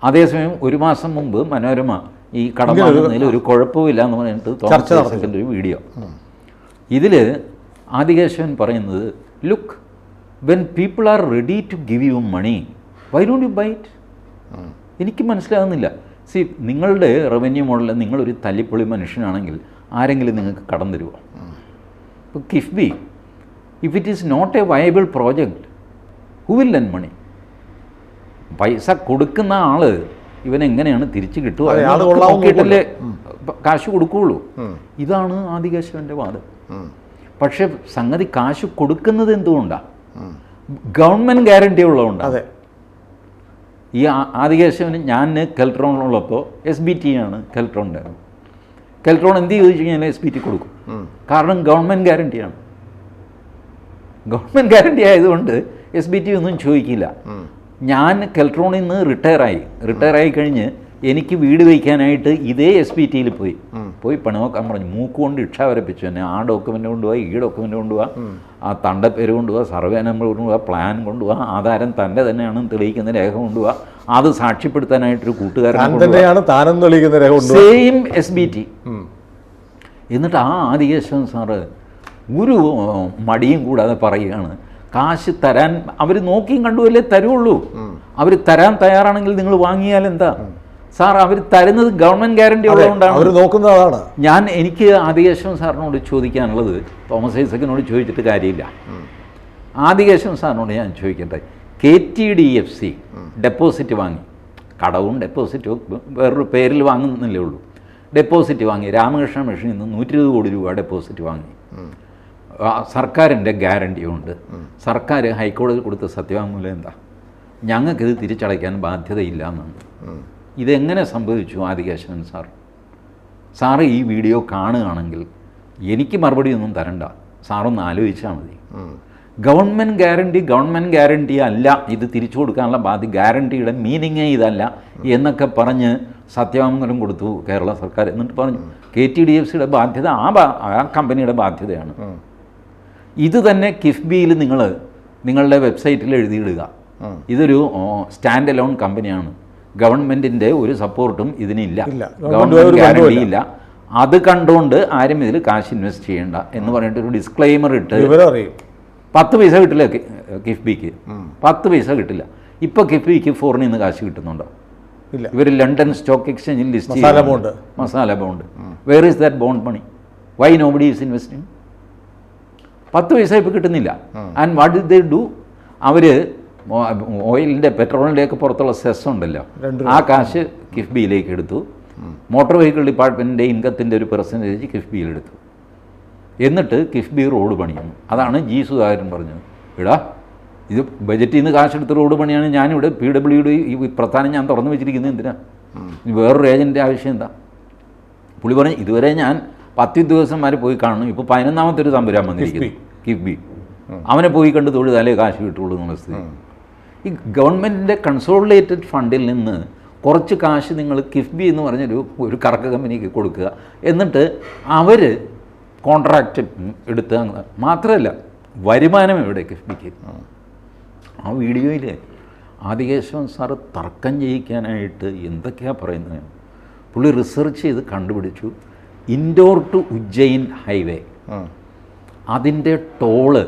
അതേസമയം 1 മാസം മുമ്പ് മനോരമ ഈ കടം വാങ്ങുന്നതിൽ ഒരു കുഴപ്പമില്ല എന്ന് പറഞ്ഞിട്ട് തോമസ് ഐസക്കിൻ്റെ ഒരു വീഡിയോ. ഇതിൽ ആദികേശവൻ പറയുന്നത്, look, when people are ready to give you money, why don't you buy it? എനിക്ക് മനസ്സിലാകുന്നില്ല. സി, നിങ്ങളുടെ റവന്യൂ മോഡലിൽ നിങ്ങളൊരു തല്ലിപ്പൊളി മനുഷ്യനാണെങ്കിൽ ആരെങ്കിലും നിങ്ങൾക്ക് കടം തരുമോ? ഇപ്പോൾ KIIFB, if it is not a viable project, who will lend money? പൈസ കൊടുക്കുന്ന ആൾ ഇവനെങ്ങനെയാണ് തിരിച്ചു കിട്ടുക നോക്കിയിട്ടല്ലേ കാശ് കൊടുക്കുകയുള്ളൂ. ഇതാണ് ആദികേശവൻ്റെ വാദം. പക്ഷെ സംഗതി കാശ് കൊടുക്കുന്നത് എന്തുകൊണ്ടാണ്? ഗവൺമെൻറ് ഗ്യാരണ്ടി ഉള്ളതുകൊണ്ടാണ്. ഈ ആദികേശവന് ഞാൻ കെൽട്രോണിലുള്ളപ്പോൾ SBT ആണ് കെൽട്രോണിൻ്റെ. കെൽട്രോൺ എന്ത് ചോദിച്ചു കഴിഞ്ഞാൽ SBT കൊടുക്കും. കാരണം ഗവൺമെൻറ് ഗ്യാരണ്ടിയാണ്. ഗവൺമെൻറ് ഗ്യാരണ്ടി ആയതുകൊണ്ട് SBT ഒന്നും ചോദിക്കില്ല. ഞാൻ കെൽട്രോണിൽ നിന്ന് റിട്ടയറായി കഴിഞ്ഞ് എനിക്ക് വീട് വയ്ക്കാനായിട്ട് ഇതേ SBTയിൽ പോയി പണി നോക്കാൻ പറഞ്ഞു. മൂക്ക് കൊണ്ട് ഇക്ഷ വരപ്പിച്ചു തന്നെ. ആ ഡോക്യുമെൻ്റ് കൊണ്ടുപോവാ, ഈ ഡോക്യുമെൻ്റ് കൊണ്ടുപോവാ, ആ തണ്ടപ്പേര് കൊണ്ടുപോവാ, സർവേ നമ്പർ കൊണ്ടുപോവാ, പ്ലാൻ കൊണ്ടുപോവാ, ആധാരം തൻ്റെ തന്നെയാണെന്ന് തെളിയിക്കുന്ന രേഖ കൊണ്ടുപോവാ, അത് സാക്ഷ്യപ്പെടുത്താനായിട്ടൊരു കൂട്ടുകാരൻ സെയിം SBT. എന്നിട്ട് ആ ആദികേശവൻ സാറ് ഒരു മടിയും കൂടാതെ പറയുകയാണ്, കാശ് തരാൻ അവർ നോക്കിയും കണ്ടുമല്ലേ തരുള്ളൂ. അവർ തരാൻ തയ്യാറാണെങ്കിൽ നിങ്ങൾ വാങ്ങിയാൽ എന്താ സാർ? അവർ തരുന്നത് ഗവൺമെൻറ് ഗ്യാരണ്ടി ഉള്ളതുകൊണ്ടാണ്. എനിക്ക് ആദികേശവൻ സാറിനോട് ചോദിക്കാനുള്ളത്, തോമസ് ഐസക്കിനോട് ചോദിച്ചിട്ട് കാര്യമില്ല, ആദികേശവൻ സാറിനോട് ഞാൻ ചോദിക്കട്ടെ. KTDFC ഡെപ്പോസിറ്റ് വാങ്ങി, കടവും ഡെപ്പോസിറ്റും വേറൊരു പേരിൽ വാങ്ങുന്നില്ലേ ഉള്ളൂ. ഡെപ്പോസിറ്റ് വാങ്ങി, രാമകൃഷ്ണ മിഷനിൽ നിന്ന് 120 കോടി രൂപ ഡെപ്പോസിറ്റ് വാങ്ങി. സർക്കാരിൻ്റെ ഗ്യാരണ്ടിയുണ്ട്. സർക്കാർ ഹൈക്കോടതിയിൽ കൊടുത്ത സത്യവാങ്മൂലം എന്താ? ഞങ്ങൾക്കിത് തിരിച്ചടയ്ക്കാൻ ബാധ്യതയില്ല എന്നാണ്. ഇതെങ്ങനെ സംഭവിച്ചു ആദികേശവൻ സാറ് ഈ വീഡിയോ കാണുകയാണെങ്കിൽ എനിക്ക് മറുപടി ഒന്നും തരണ്ട, സാറൊന്ന് ആലോചിച്ചാൽ മതി. ഗവൺമെൻറ് ഗ്യാരണ്ടി അല്ല, ഇത് തിരിച്ചു കൊടുക്കാനുള്ള ഗ്യാരണ്ടിയുടെ മീനിങ്ങേ ഇതല്ല എന്നൊക്കെ പറഞ്ഞ് സത്യവാങ്മൂലം കൊടുത്തു കേരള സർക്കാർ. എന്നിട്ട് പറഞ്ഞു KTDFCയുടെ ബാധ്യത ആ കമ്പനിയുടെ ബാധ്യതയാണ്. ഇത് തന്നെ കിഫ്ബിയിൽ നിങ്ങളുടെ വെബ്സൈറ്റിൽ എഴുതിയിടുക. ഇതൊരു സ്റ്റാൻഡ് അലോൺ കമ്പനിയാണ്, ഗവൺമെൻറ്റിൻ്റെ ഒരു സപ്പോർട്ടും ഇതിനില്ല, ഗവൺമെൻറ് ഗ്യാരണ്ടി ഇല്ല, അത് കണ്ടുകൊണ്ട് ആരും ഇതിൽ കാശ് ഇൻവെസ്റ്റ് ചെയ്യേണ്ട എന്ന് പറഞ്ഞിട്ട് ഒരു ഡിസ്ക്ലെയിമർ ഇട്ട് 10 പൈസ കിട്ടില്ല കിഫ്ബിക്ക്, 10 പൈസ കിട്ടില്ല. ഇപ്പോൾ കിഫ്ബിക്ക് ഫോറിനിൽ നിന്ന് കാശ് കിട്ടുന്നുണ്ടോ? ഇവർ ലണ്ടൻ സ്റ്റോക്ക് എക്സ്ചേഞ്ചിൽ ലിസ്റ്റ് ചെയ്ത് masala bond. Where is that bond money? Why nobody is investing? 10 പൈസ ഇപ്പോൾ കിട്ടുന്നില്ല. And what did they do? അവർ ഓയിലിൻ്റെ പെട്രോളിൻ്റെയൊക്കെ പുറത്തുള്ള സെസ് ഉണ്ടല്ലോ, ആ കാശ് കിഫ്ബിയിലേക്ക് എടുത്തു. മോട്ടോർ വെഹിക്കിൾ ഡിപ്പാർട്ട്മെൻറ്റിൻ്റെ ഇൻകത്തിൻ്റെ ഒരു പെർസെൻറ്റേജ് കിഫ്ബിയിലെടുത്തു. എന്നിട്ട് കിഫ്ബി റോഡ് പണിയുന്നു. അതാണ് സുധാകരൻ പറഞ്ഞത്, എടാ ഇത് ബജറ്റിൽ നിന്ന് കാശെടുത്ത് റോഡ് പണിയാണ്, ഞാനിവിടെ PWD ഈ പ്രസ്ഥാനം ഞാൻ തുറന്നു വെച്ചിരിക്കുന്നത് എന്തിനാ? വേറൊരു ഏജൻറ്റിൻ്റെ ആവശ്യം എന്താ? പുള്ളി പറഞ്ഞു, ഇതുവരെ ഞാൻ 10 ഉദ്യോഗസ്ഥന്മാർ പോയി കാണുന്നു, ഇപ്പോൾ 11ാമത്തെ ഒരു തമ്പുരാൻ വന്നിരിക്കുന്നു കിഫ്ബി, അവനെ പോയി കണ്ട് തൊഴുതാലേ കാശ് കിട്ടുള്ളൂ എന്നുള്ള സ്ഥിതി. ഈ ഗവൺമെൻറ്റിൻ്റെ കൺസോളിഡേറ്റഡ് ഫണ്ടിൽ നിന്ന് കുറച്ച് കാശ് നിങ്ങൾ കിഫ്ബി എന്ന് പറഞ്ഞൊരു കറക്ക് കമ്പനിക്ക് കൊടുക്കുക, എന്നിട്ട് അവർ കോൺട്രാക്റ്റ് എടുത്ത് മാത്രമല്ല വരുമാനം എവിടെ കിഫ്ബിക്ക്? ആ വീഡിയോയിൽ ആദികേശവൻ സാറ് തർക്കം ചെയ്യിക്കാനായിട്ട് എന്തൊക്കെയാണ് പറയുന്നത്? പുള്ളി റിസർച്ച് ചെയ്ത് കണ്ടുപിടിച്ചു, ഇൻഡോർ ടു ഉജ്ജയിൻ ഹൈവേ അതിൻ്റെ ടോള്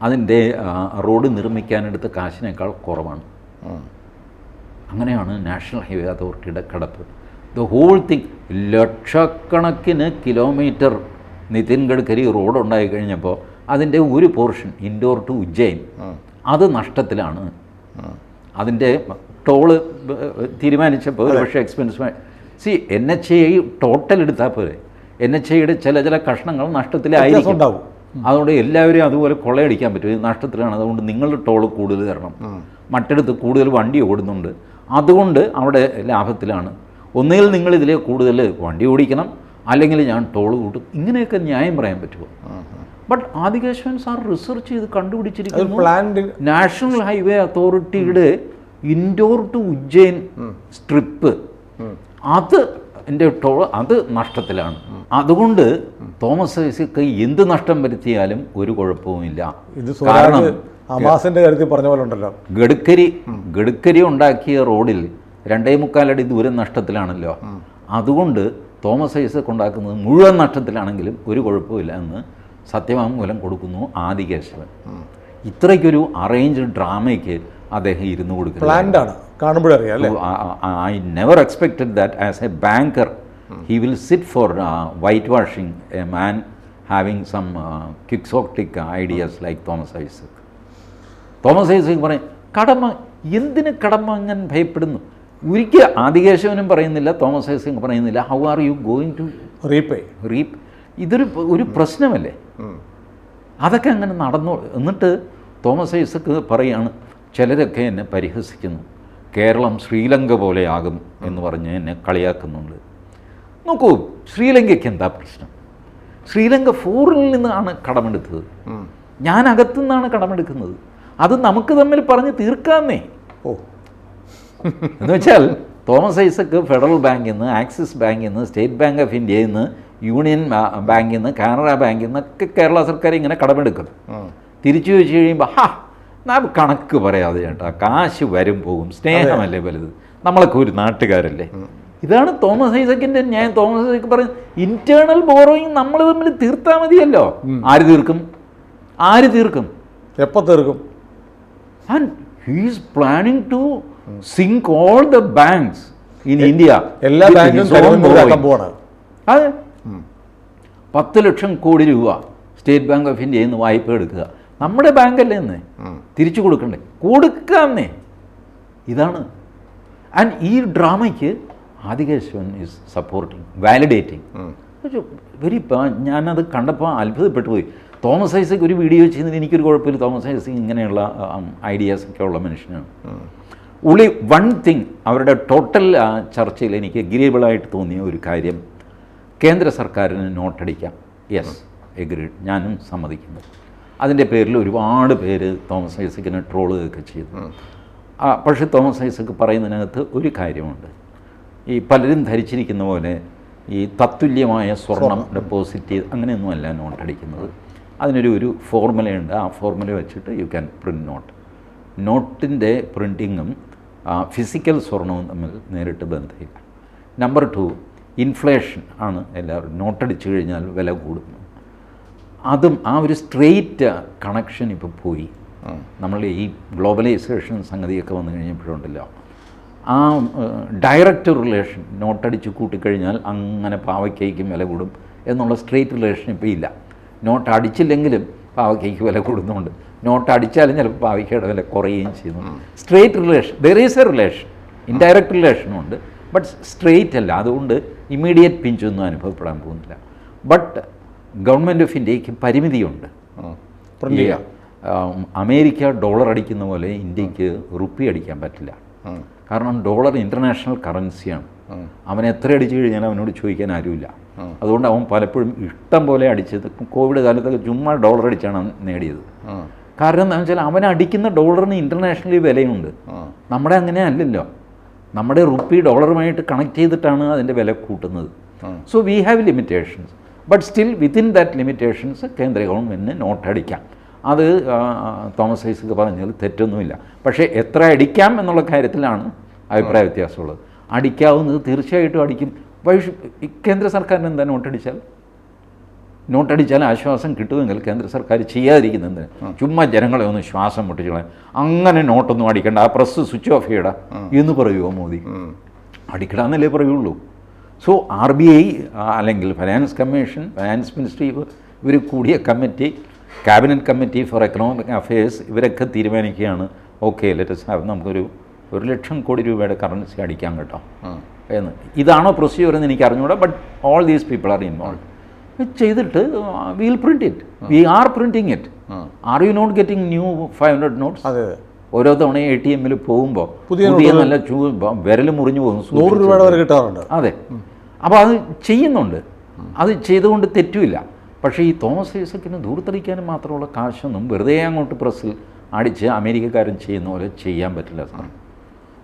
അതിൻ്റെ റോഡ് നിർമ്മിക്കാനെടുത്ത കാശിനേക്കാൾ കുറവാണ്. അങ്ങനെയാണ് നാഷണൽ ഹൈവേ അതോറിറ്റിയുടെ കിടപ്പ്. ദ ഹോൾ തിങ്, ലക്ഷക്കണക്കിന് കിലോമീറ്റർ നിതിൻ ഗഡ്കരി റോഡ് ഉണ്ടായി കഴിഞ്ഞപ്പോൾ അതിൻ്റെ ഒരു പോർഷൻ ഇൻഡോർ ടു ഉജ്ജയിൻ അത് നഷ്ടത്തിലാണ്. അതിൻ്റെ ടോള് തീരുമാനിച്ചപ്പോൾ ഒരു പക്ഷേ എക്സ്പെൻസ് NHAI ടോട്ടൽ എടുത്താൽ പോരെ, NHAIയുടെ ചില കഷ്ണങ്ങൾ നഷ്ടത്തിലായിരിക്കും. അതുകൊണ്ട് എല്ലാവരെയും അതുപോലെ കൊള്ളയടിക്കാൻ പറ്റും, ഇത് നഷ്ടത്തിലാണ്. അതുകൊണ്ട് നിങ്ങൾ ടോള് കൂടുതൽ തരണം, മറ്റിടത്ത് കൂടുതൽ വണ്ടി ഓടുന്നുണ്ട്, അതുകൊണ്ട് അവിടെ ലാഭത്തിലാണ്. ഒന്നുകിൽ നിങ്ങളിതിലെ കൂടുതൽ വണ്ടി ഓടിക്കണം, അല്ലെങ്കിൽ ഞാൻ ടോള് കൂട്ടും. ഇങ്ങനെയൊക്കെ ന്യായം പറയാൻ പറ്റുമോ? ബട്ട് ആദികേശവൻ സാർ റിസർച്ച് ചെയ്ത് കണ്ടുപിടിച്ചിരിക്കുന്നു, നാഷണൽ ഹൈവേ അതോറിറ്റിയുടെ ഇൻഡോർ ടു ഉജ്ജയിൻ സ്ട്രിപ്പ് അത് എൻ്റെ ടോൾ അത് നഷ്ടത്തിലാണ്. അതുകൊണ്ട് തോമസ് ഐസക്ക് എന്ത് നഷ്ടം വരുത്തിയാലും ഒരു കുഴപ്പവുമില്ല. കാരണം അമാസിന്റെ കാര്യത്തിൽ പറഞ്ഞ പോലെ ഉണ്ടല്ലോ, ഗഡ്കരി ഉണ്ടാക്കിയ റോഡിൽ 2.25 അടി ദൂരം നഷ്ടത്തിലാണല്ലോ. അതുകൊണ്ട് തോമസ് ഐസക്ക് ഉണ്ടാക്കുന്നത് മുഴുവൻ നഷ്ടത്തിലാണെങ്കിലും ഒരു കുഴപ്പമില്ല എന്ന് സത്യവാങ്മൂലം കൊടുക്കുന്നു ആദികേശവൻ. ഇത്രയ്ക്കൊരു അറേഞ്ച്ഡ് ഡ്രാമയ്ക്ക് അദ്ദേഹം ഇരുന്ന് കൊടുക്കുന്നു. പ്ലാൻഡാണ്, കാണുമ്പോഴറിയാം അല്ലേ? I never expected that as a banker he will sit for whitewashing a man having some quixotic ideas like Thomas Isaac. Thomas Isaac പറയും കടമ, എന്തിന് കടമ അങ്ങനെ ഭയപ്പെടുന്നു? ഒരിക്കൽ ആദികേശവനും പറയുന്നില്ല, തോമസ് ഐസക് പറയുന്നില്ല, how are you going to reap? ഇതൊരു പ്രശ്നമല്ലേ? അതൊക്കെ അങ്ങനെ നടന്നു. എന്നിട്ട് തോമസ് ഐസക് പറയാണ്, ചിലരൊക്കെ എന്നെ പരിഹസിക്കുന്നു, കേരളം ശ്രീലങ്ക പോലെയാകും എന്ന് പറഞ്ഞ് എന്നെ കളിയാക്കുന്നുണ്ട്. നോക്കൂ, ശ്രീലങ്കയ്ക്ക് എന്താ പ്രശ്നം? ശ്രീലങ്ക ഫോറിനിൽ നിന്നാണ് കടമെടുത്തത്, ഞാൻ അകത്തുനിന്നാണ് കടമെടുക്കുന്നത്. അത് നമുക്ക് തമ്മിൽ പറഞ്ഞ് തീർക്കാന്നേ. എന്ന് വെച്ചാൽ തോമസ് ഐസക് ഫെഡറൽ ബാങ്കിൽ നിന്ന്, ആക്സിസ് ബാങ്കിൽ നിന്ന്, സ്റ്റേറ്റ് ബാങ്ക് ഓഫ് ഇന്ത്യയിൽ നിന്ന്, യൂണിയൻ ബാങ്കിൽ നിന്ന്, കാനറ ബാങ്കിൽ നിന്നൊക്കെ കേരള സർക്കാർ ഇങ്ങനെ കടമെടുക്കും. തിരിച്ചു വെച്ച് കഴിയുമ്പോൾ നാം കണക്ക് പറയാതെ ചേട്ടാ, കാശ് വരും പോകും, സ്നേഹമല്ലേ വലുത്, നമ്മളൊക്കെ ഒരു നാട്ടുകാരല്ലേ. ഇതാണ് തോമസ് ഐസക്കിൻ്റെ ന്യായം. തോമസ് ഐസക് പറയും ഇന്റേണൽ ബോറോയിങ് നമ്മൾ തമ്മിൽ തീർത്താൽ മതിയല്ലോ. ആര് തീർക്കും? എപ്പോൾ തീർക്കും? And he is planning to sink all the banks in India. എല്ലാ ബാങ്കും അതെ, 10 ലക്ഷം കോടി രൂപ സ്റ്റേറ്റ് ബാങ്ക് ഓഫ് ഇന്ത്യയിൽ നിന്ന് വായ്പ എടുക്കുക. നമ്മുടെ ബാങ്കല്ലേ എന്ന് തിരിച്ചു കൊടുക്കാന്നേ. ഇതാണ്. ആൻഡ് ഈ ഡ്രാമയ്ക്ക് ആദികേശവൻ ഈസ് സപ്പോർട്ടിങ്, വാലിഡേറ്റിംഗ്. ഞാനത് കണ്ടപ്പോൾ അത്ഭുതപ്പെട്ടു പോയി. തോമസ് ഐസക് ഒരു വീഡിയോ ചെയ്യുന്നതിന് എനിക്കൊരു കുഴപ്പമില്ല. തോമസ് ഐസക് ഇങ്ങനെയുള്ള ഐഡിയാസൊക്കെ ഉള്ള മനുഷ്യനാണ്. ഉള്ളി വൺ തിങ്, അവരുടെ ടോട്ടൽ ചർച്ചയിൽ എനിക്ക് എഗ്രിയബിളായിട്ട് തോന്നിയ ഒരു കാര്യം, കേന്ദ്ര സർക്കാരിന് നോട്ടടിക്കാം. യെസ്, എഗ്രീഡ്, ഞാനും സമ്മതിക്കുന്നു. അതിൻ്റെ പേരിൽ ഒരുപാട് പേര് തോമസ് ഐസക്കിനെ ട്രോളുകയൊക്കെ ചെയ്തു. പക്ഷേ തോമസ് ഐസക് പറയുന്നതിനകത്ത് ഒരു കാര്യമുണ്ട്. ഈ പലരും ധരിച്ചിരിക്കുന്ന പോലെ ഈ തത്തുല്യമായ സ്വർണം ഡെപ്പോസിറ്റ് ചെയ്ത് അങ്ങനെയൊന്നുമല്ല നോട്ടടിക്കുന്നത്. അതിനൊരു ഫോർമുലയുണ്ട്. ആ ഫോർമുല വെച്ചിട്ട് യു ക്യാൻ പ്രിൻറ്റ് നോട്ടിൻ്റെ പ്രിൻറ്റിങ്ങും ഫിസിക്കൽ സ്വർണവും തമ്മിൽ നേരിട്ട് ബന്ധമില്ല. നമ്പർ 2, ഇൻഫ്ലേഷൻ ആണ് എല്ലാവരും. നോട്ടടിച്ചു കഴിഞ്ഞാൽ വില കൂടുന്നു. അതും ആ ഒരു സ്ട്രെയിറ്റ് കണക്ഷൻ ഇപ്പോൾ പോയി. നമ്മൾ ഈ ഗ്ലോബലൈസേഷൻ സംഗതിയൊക്കെ വന്നു കഴിഞ്ഞപ്പോഴുണ്ടല്ലോ, ആ ഡയറക്റ്റ് റിലേഷൻ നോട്ടടിച്ച് കൂട്ടിക്കഴിഞ്ഞാൽ അങ്ങനെ പാവയ്ക്കും വില കൂടും എന്നുള്ള സ്ട്രെയിറ്റ് റിലേഷൻ ഇപ്പോൾ ഇല്ല. നോട്ട് അടിച്ചില്ലെങ്കിലും പാവയ്ക്ക് വില കൂടുന്നുണ്ട്, നോട്ട് അടിച്ചാലും ചിലപ്പോൾ പാവയ്ക്കയുടെ വില കുറയുകയും ചെയ്യുന്നു. Straight relation, there is a relation, indirect റിലേഷനുണ്ട്, ബട്ട് സ്ട്രെയിറ്റ് അല്ല. അതുകൊണ്ട് ഇമ്മീഡിയറ്റ് പിഞ്ചൊന്നും അനുഭവപ്പെടാൻ പോകുന്നില്ല. ബട്ട് ഗവൺമെൻറ് ഓഫ് ഇന്ത്യക്ക് പരിമിതിയുണ്ട്. അമേരിക്ക ഡോളർ അടിക്കുന്ന പോലെ ഇന്ത്യക്ക് റുപ്പി അടിക്കാൻ പറ്റില്ല. കാരണം ഡോളർ ഇൻ്റർനാഷണൽ കറൻസിയാണ്. അവൻ എത്ര അടിച്ചു കഴിഞ്ഞാൽ അവനോട് ചോദിക്കാൻ ആരുമില്ല. അതുകൊണ്ട് അവൻ പലപ്പോഴും ഇഷ്ടം പോലെ അടിച്ചത്. കോവിഡ് കാലത്തൊക്കെ ചുമ്മാ ഡോളർ അടിച്ചാണ് അവൻ നേടിയത്. കാരണം എന്താണെന്ന് വെച്ചാൽ അവൻ അടിക്കുന്ന ഡോളറിന് ഇൻ്റർനാഷണലി വിലയുണ്ട്. നമ്മുടെ അങ്ങനെ അല്ലല്ലോ. നമ്മുടെ റുപ്പി ഡോളറുമായിട്ട് കണക്ട് ചെയ്തിട്ടാണ് അതിൻ്റെ വില കൂട്ടുന്നത്. So we have limitations, but still within that limitations കേന്ദ്ര ഗവൺമെൻറ്റിന് നോട്ടടിക്കാം. അത് തോമസ് ഐസക് പറഞ്ഞതിൽ തെറ്റൊന്നുമില്ല. പക്ഷേ എത്ര അടിക്കാം എന്നുള്ള കാര്യത്തിലാണ് അഭിപ്രായ വ്യത്യാസമുള്ളത്. അടിക്കാവുന്നത് തീർച്ചയായിട്ടും അടിക്കും. കേന്ദ്ര സർക്കാരിന് എന്താ നോട്ടടിച്ചാൽ ആശ്വാസം കിട്ടുമെങ്കിൽ കേന്ദ്ര സർക്കാർ ചെയ്യാതിരിക്കുന്നത് ചുമ്മാ ജനങ്ങളെ ഒന്ന് ശ്വാസം മുട്ടിച്ചോളാം, അങ്ങനെ നോട്ടൊന്നും അടിക്കണ്ട, ആ പ്രസ് സ്വിച്ച് ഓഫ് ചെയ്യടാ എന്ന് പറയുമോ മോദി? അടിക്കടാന്നല്ലേ പറയുള്ളൂ. സോ RBI അല്ലെങ്കിൽ ഫൈനാൻസ് കമ്മീഷൻ, ഫൈനാൻസ് മിനിസ്ട്രി, ഇവർ കൂടിയ committee, cabinet committee for economic affairs, ഇവരൊക്കെ തീരുമാനിക്കുകയാണ് ഓക്കെ ലെറ്റസ് ഹാവ്, നമുക്കൊരു 1 ലക്ഷം കോടി രൂപയുടെ കറൻസി അടിക്കാം കേട്ടോ എന്ന്. ഇതാണോ പ്രൊസീജിയർ എന്ന് എനിക്ക് അറിഞ്ഞുകൂടാ. But all these people are involve. ചെയ്തിട്ട് will print it, we are printing it. Are you not getting new 500 notes? ഓരോ തവണ ATM പോകുമ്പോൾ പുതിയ നല്ല വിരൽ മുറിഞ്ഞു പോകുന്നു, 100 രൂപയുടെ വരെ കിട്ടാറുണ്ട്. അതെ, അപ്പോൾ അത് ചെയ്യുന്നുണ്ട്, അത് ചെയ്തുകൊണ്ട് തെറ്റുമില്ല. പക്ഷേ ഈ തോമസ് ഐസക്കിന് ധൂർത്തടിക്കാനും മാത്രമുള്ള കാശൊന്നും വെറുതെ അങ്ങോട്ട് പ്രസ്സിൽ അടിച്ച് അമേരിക്കക്കാരൻ ചെയ്യുന്ന പോലെ ചെയ്യാൻ പറ്റില്ല സാർ.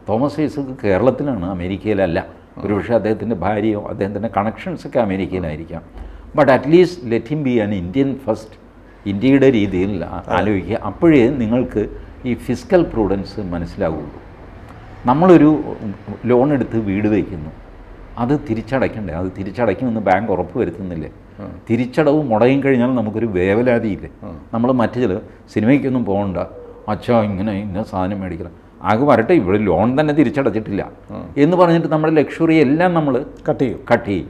തോമസ് ഐസക് കേരളത്തിലാണ്, അമേരിക്കയിലല്ല. ഒരുപക്ഷെ അദ്ദേഹത്തിൻ്റെ ഭാര്യയോ അദ്ദേഹത്തിൻ്റെ കണക്ഷൻസൊക്കെ അമേരിക്കയിലായിരിക്കാം. But at least let him be an Indian first. ഇന്ത്യയുടെ രീതിയിൽ ആലോചിക്കുക. അപ്പോഴേ നിങ്ങൾക്ക് ഈ ഫിസിക്കൽ പ്രൂഡൻസ് മനസ്സിലാവുള്ളൂ. നമ്മളൊരു ലോൺ എടുത്ത് വീട് വയ്ക്കുന്നു, അത് തിരിച്ചടയ്ക്കണ്ടേ? അത് തിരിച്ചടയ്ക്കുമെന്ന് ബാങ്ക് ഉറപ്പ് വരുത്തുന്നില്ലേ? തിരിച്ചടവ് മുടങ്ങി കഴിഞ്ഞാൽ നമുക്കൊരു വേവലാതിയില്ലേ? നമ്മൾ മറ്റു ചില സിനിമയ്ക്കൊന്നും പോകണ്ട, അച്ഛാ ഇന്ന സാധനം മേടിക്കണം, ആകെ വരട്ടെ, ഇവിടെ ലോൺ തന്നെ തിരിച്ചടച്ചിട്ടില്ല എന്ന് പറഞ്ഞിട്ട് നമ്മുടെ ലക്ഷറി എല്ലാം നമ്മൾ കട്ട് ചെയ്യും.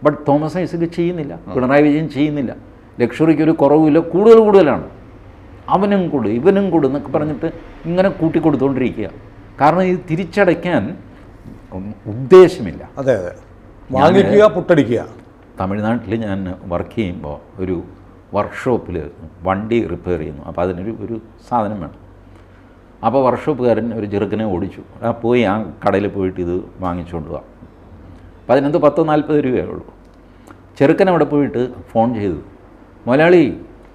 ബട്ട് തോമസ് ഐസക് ചെയ്യുന്നില്ല, പിണറായി വിജയൻ ചെയ്യുന്നില്ല. ലക്ഷറിക്ക് ഒരു കുറവില്ല, കൂടുതലാണ്. അവനും കൊടു ഇവനും കൊടു എന്നൊക്കെ പറഞ്ഞിട്ട് ഇങ്ങനെ കൂട്ടിക്കൊടുത്തുകൊണ്ടിരിക്കുക. കാരണം ഇത് തിരിച്ചടയ്ക്കാൻ ഉദ്ദേശമില്ല. അതെ, വാങ്ങിക്കുക, പുട്ടടിക്കുക. തമിഴ്നാട്ടിൽ ഞാൻ വർക്ക് ചെയ്യുമ്പോൾ ഒരു വർക്ക്ഷോപ്പിൽ വണ്ടി റിപ്പയർ ചെയ്യുന്നു. അപ്പോൾ അതിനൊരു സാധനം വേണം. അപ്പോൾ വർക്ക്ഷോപ്പുകാരൻ ഒരു ചെറുക്കനെ ഓടിച്ചു, പോയി ആ കടയിൽ പോയിട്ട് ഇത് വാങ്ങിച്ചുകൊണ്ട് പോവാം. അപ്പോൾ അതിനകത്ത് 10-40 രൂപയേ ഉള്ളൂ. ചെറുക്കൻ അവിടെ പോയിട്ട് ഫോൺ ചെയ്തു, മലയാളി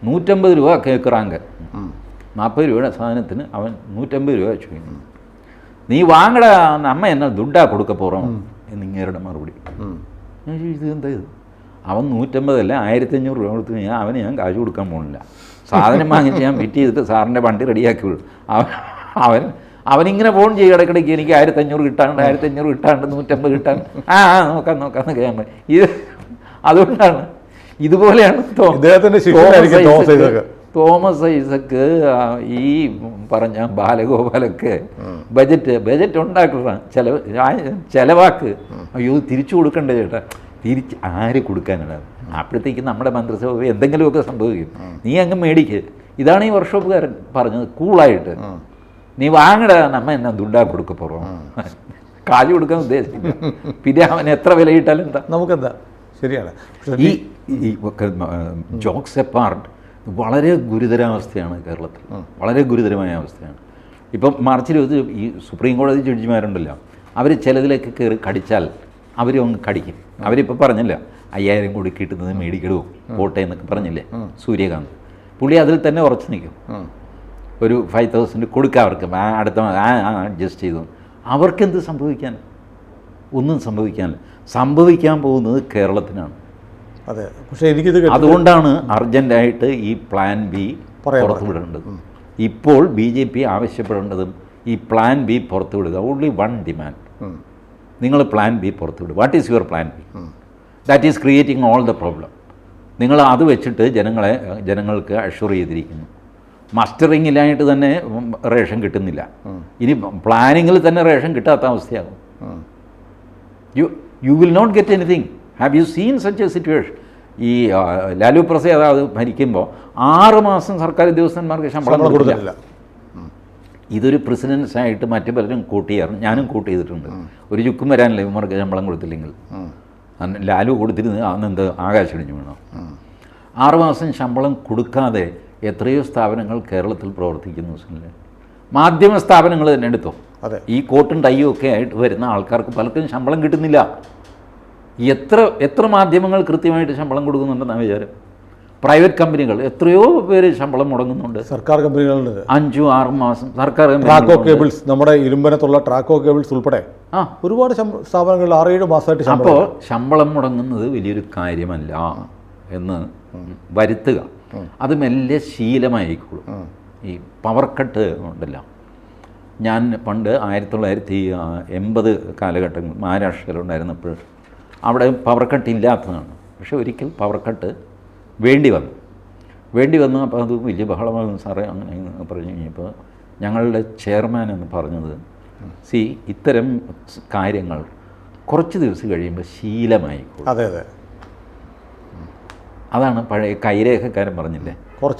150 രൂപ കേൾക്കുറാങ്ക, 40 രൂപയുടെ സാധനത്തിന് അവൻ 150 രൂപ ചോദിക്കുന്നു. നീ വാങ്ങട, അമ്മ എന്നാ ദുഡാ കൊടുക്ക പോகிறோம் എന്നിങ്ങേരുടെ മറുപടി. ഞാൻ ചോദിച്ചു, ഇത് എന്താ ഇത്? അവൻ 150 അല്ല 1500 രൂപ കൊടുത്തു കഴിഞ്ഞാൽ അവന് ഞാൻ കാശ് കൊടുക്കാൻ പോകുന്നില്ല. സാധനം വാങ്ങിച്ച് ഞാൻ ഫിറ്റ് ചെയ്തിട്ട് സാറിൻ്റെ വണ്ടി റെഡിയാക്കി വിടും. അവനിങ്ങനെ ഫോൺ ചെയ്യും ഇടയ്ക്കിടയ്ക്ക്, എനിക്ക് 1500 കിട്ടാണ്ട് 150 കിട്ടാണ്ട് നോക്കാം ഞാൻ. ഇത് അതുകൊണ്ടാണ്, ഇതുപോലെയാണ് തോമസ് ഐസക്ക് ഈ പറഞ്ഞ ബാലഗോപാലൊക്കെ ബജറ്റ് ഉണ്ടാക്കണം, ചിലവാക്ക്. അയ്യോ തിരിച്ചു കൊടുക്കണ്ടേ ചേട്ടാ? തിരിച്ച് ആര് കൊടുക്കാനാണ്? അപ്പോഴത്തേക്ക് നമ്മുടെ മന്ത്രിസഭ എന്തെങ്കിലുമൊക്കെ സംഭവിക്കും. നീ അങ്ങ് മേടിക്ക്. ഇതാണ് ഈ വർക്ക്ഷോപ്പുകാരൻ പറഞ്ഞത് കൂളായിട്ട്. നീ വാങ്ങട, നമ്മ എന്നാ ദുഡാ കൊടുക്ക പോகிறோம், കാശ് കൊടുക്കാൻ ഉദ്ദേശിക്കില്ല. പിന്നെ അവൻ എത്ര വിലയിട്ടാലും എന്താ, നമുക്കെന്താ? ശരിയാണ്. ഈ ജോക്സ് എപ്പാർട്ട്, വളരെ ഗുരുതരാവസ്ഥയാണ് കേരളത്തിൽ, വളരെ ഗുരുതരമായ അവസ്ഥയാണ്. ഇപ്പം മാർച്ച് 20 ഈ സുപ്രീം കോടതി ജഡ്ജിമാരുണ്ടല്ലോ, അവർ ചിലതിലേക്ക് കയറി കടിച്ചാൽ അവരൊന്ന് കടിക്കും. അവരിപ്പോൾ പറഞ്ഞില്ല 5000 കോടി കിട്ടുന്നത് മേടിക്കടോ പോട്ടെ എന്നൊക്കെ പറഞ്ഞില്ലേ സൂര്യകാന്ത്. പുള്ളി അതിൽ തന്നെ ഉറച്ചു നിൽക്കും. ഒരു 5000 കൊടുക്കാം അവർക്ക്, അടുത്ത അഡ്ജസ്റ്റ് ചെയ്തു. അവർക്കെന്ത് സംഭവിക്കാൻ? ഒന്നും സംഭവിക്കാനില്ല. സംഭവിക്കാൻ പോകുന്നത് കേരളത്തിനാണ്. അതെ, പക്ഷേ എനിക്കിത് അതുകൊണ്ടാണ് അർജൻറ്റായിട്ട് ഈ പ്ലാൻ ബി പുറത്തുവിടേണ്ടത്. ഇപ്പോൾ BJP ആവശ്യപ്പെടേണ്ടതും ഈ പ്ലാൻ ബി പുറത്തുവിടുക. ഓൺലി വൺ ഡിമാൻഡ്, നിങ്ങൾ പ്ലാൻ ബി പുറത്തുവിടുക. What is your plan B? That is creating all the problem. നിങ്ങൾ അത് വെച്ചിട്ട് ജനങ്ങൾക്ക് അഷ്വർ ചെയ്തിരിക്കുന്നു. മസ്റ്ററിങ്ങിലായിട്ട് തന്നെ റേഷൻ കിട്ടുന്നില്ല. ഇനി പ്ലാനിങ്ങിൽ തന്നെ റേഷൻ കിട്ടാത്ത അവസ്ഥയാകും. You will not get anything. Have you seen such a situation? ഈ ലാലു പ്രസാദ് ഭരിക്കുമ്പോൾ 6 മാസം സർക്കാർ ഉദ്യോഗസ്ഥന്മാർക്ക് ശമ്പളം കൊടുക്കില്ല. ഇതൊരു പ്രസിഡൻസായിട്ട് മറ്റു പലരും കൂട്ടിയാറും, ഞാനും കൂട്ടി ചെയ്തിട്ടുണ്ട്. ഒരു ചുക്കും വരാനില്ല ഇവർക്ക് ശമ്പളം കൊടുത്തില്ലെങ്കിൽ. ലാലു കൊടുത്തിരുന്ന് അന്നെന്ത് ആകാശടിഞ്ഞു വീണോ? 6 മാസം ശമ്പളം കൊടുക്കാതെ എത്രയോ സ്ഥാപനങ്ങൾ കേരളത്തിൽ പ്രവർത്തിക്കുന്നു. മാധ്യമ സ്ഥാപനങ്ങൾ തന്നെ എടുത്തോ. ഈ കോട്ടും ടൈയും ഒക്കെ ആയിട്ട് വരുന്ന ആൾക്കാർക്ക് പലർക്കും ശമ്പളം കിട്ടുന്നില്ല. എത്ര മാധ്യമങ്ങൾ കൃത്യമായിട്ട് ശമ്പളം കൊടുക്കുന്നുണ്ടെന്നാണ് വിചാരം? പ്രൈവറ്റ് കമ്പനികൾ എത്രയോ പേര് ശമ്പളം മുടങ്ങുന്നുണ്ട്. സർക്കാർ കമ്പനികളുണ്ട് 5-6 മാസം. സർക്കാർ ട്രാക്കോ കേബിൾസ്, നമ്മുടെ ഇരുമ്പനത്തുള്ള ട്രാക്കോ കേബിൾസ് ഉൾപ്പെടെ ഒരുപാട് സ്ഥാപനങ്ങൾ 6-7 മാസമായിട്ട്. അപ്പോൾ ശമ്പളം മുടങ്ങുന്നത് വലിയൊരു കാര്യമല്ല എന്ന് വരുത്തുക. അത് മെല്ലെ ശീലമായിക്കോളും. ഈ പവർ കട്ട് ഉണ്ടല്ലോ, ഞാൻ പണ്ട് 1980 കാലഘട്ടം മഹാരാഷ്ട്രയിലുണ്ടായിരുന്നപ്പോൾ അവിടെ പവർ കട്ട് ഇല്ലാത്തതാണ്. പക്ഷേ ഒരിക്കൽ പവർ കട്ട് വേണ്ടി വന്നു. അപ്പോൾ അത് വലിയ ബഹളമാകും സാറേ അങ്ങനെ പറഞ്ഞു കഴിഞ്ഞപ്പോൾ ഞങ്ങളുടെ ചെയർമാൻ എന്ന് പറഞ്ഞത്, ഇത്തരം കാര്യങ്ങൾ കുറച്ച് ദിവസം കഴിയുമ്പോൾ ശീലമായിക്കോളും. അതാണ് പഴയ കൈരേഖക്കാരൻ പറഞ്ഞില്ലേ,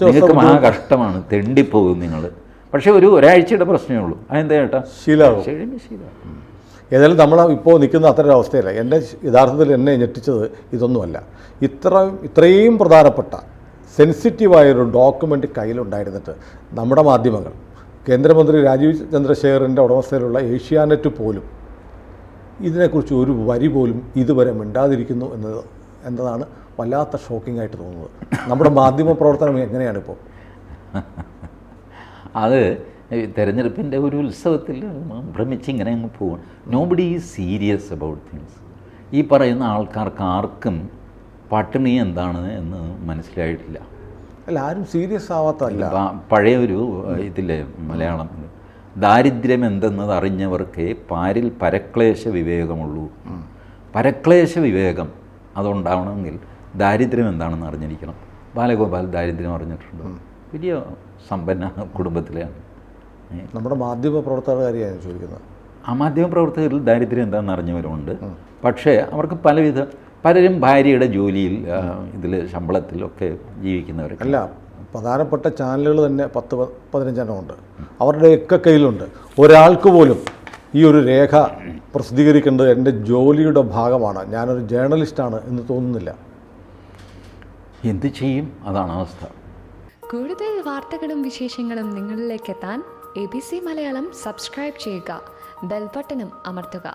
നിങ്ങൾക്ക് മഹാകഷ്ടമാണ്, തെണ്ടിപ്പോകും നിങ്ങൾ. പക്ഷേ ഒരാഴ്ചയുടെ പ്രശ്നമേ ഉള്ളൂ. അതെന്താ ചേട്ടാ? ശീലമാകും. ഏതായാലും നമ്മൾ ഇപ്പോൾ നിൽക്കുന്ന അത്ര ഒരു അവസ്ഥയല്ല. യഥാർത്ഥത്തിൽ എന്നെ ഞെട്ടിച്ചത് ഇതൊന്നുമല്ല. ഇത്രയും പ്രധാനപ്പെട്ട സെൻസിറ്റീവായൊരു ഡോക്യുമെൻ്റ് കയ്യിലുണ്ടായിരുന്നിട്ട് നമ്മുടെ മാധ്യമങ്ങൾ, കേന്ദ്രമന്ത്രി രാജീവ് ചന്ദ്രശേഖറിൻ്റെ ഉടമസ്ഥയിലുള്ള ഏഷ്യാനെറ്റ് പോലും ഇതിനെക്കുറിച്ച് ഒരു വരി പോലും ഇതുവരെ മിണ്ടാതിരിക്കുന്നു എന്നതാണ് വല്ലാത്ത ഷോക്കിംഗ് ആയിട്ട് തോന്നുന്നത്. നമ്മുടെ മാധ്യമ പ്രവർത്തനം എങ്ങനെയാണിപ്പോൾ? അത് തെരഞ്ഞെടുപ്പിൻ്റെ ഒരു ഉത്സവത്തിൽ ഭ്രമിച്ചിങ്ങനെ അങ്ങ് പോകും. Nobody is serious about things. ഈ പറയുന്ന ആൾക്കാർക്ക് ആർക്കും പട്ടിണി എന്താണ് എന്ന് മനസ്സിലായിട്ടില്ല. അല്ല, ആരും സീരിയസ് ആവാത്തല്ല. പഴയൊരു ഇതില്ലേ മലയാളം, ദാരിദ്ര്യം എന്തെന്നത് അറിഞ്ഞവർക്കേ പാരിൽ പരക്ലേശ വിവേകമുള്ളൂ. പരക്ലേശ വിവേകം അതുണ്ടാവണമെങ്കിൽ ദാരിദ്ര്യം എന്താണെന്ന് അറിഞ്ഞിരിക്കണം. ബാലഗോപാൽ ദാരിദ്ര്യം അറിഞ്ഞിട്ടുണ്ട്. വലിയ സമ്പന്ന കുടുംബത്തിലെയാണ്. നമ്മുടെ മാധ്യമ പ്രവർത്തകരുടെ കാര്യമാണ് ചോദിക്കുന്നത്. ആ മാധ്യമപ്രവർത്തകരിൽ ദാരിദ്ര്യം എന്താണെന്ന് അറിഞ്ഞവരുണ്ട്. പക്ഷേ അവർക്ക് പലരും ഭാര്യയുടെ ജോലിയിൽ ഇതിൽ ശമ്പളത്തിലൊക്കെ ജീവിക്കുന്നവരൊക്കെ. അല്ല, പ്രധാനപ്പെട്ട ചാനലുകൾ തന്നെ 10-15 ഉണ്ട്. അവരുടെയൊക്കെ കയ്യിലുണ്ട്. ഒരാൾക്ക് പോലും ഈ ഒരു രേഖ പ്രസിദ്ധീകരിക്കേണ്ടത് എൻ്റെ ജോലിയുടെ ഭാഗമാണ്, ഞാനൊരു ജേർണലിസ്റ്റാണ് എന്ന് തോന്നുന്നില്ല. എന്ത് ചെയ്യും? അതാണ് അവസ്ഥ. കൂടുതൽ വാർത്തകളും വിശേഷങ്ങളും നിങ്ങളിലേക്ക് എത്താൻ ABC മലയാളം സബ്സ്ക്രൈബ് ചെയ്യുക, ബെൽ ബട്ടണും അമർത്തുക.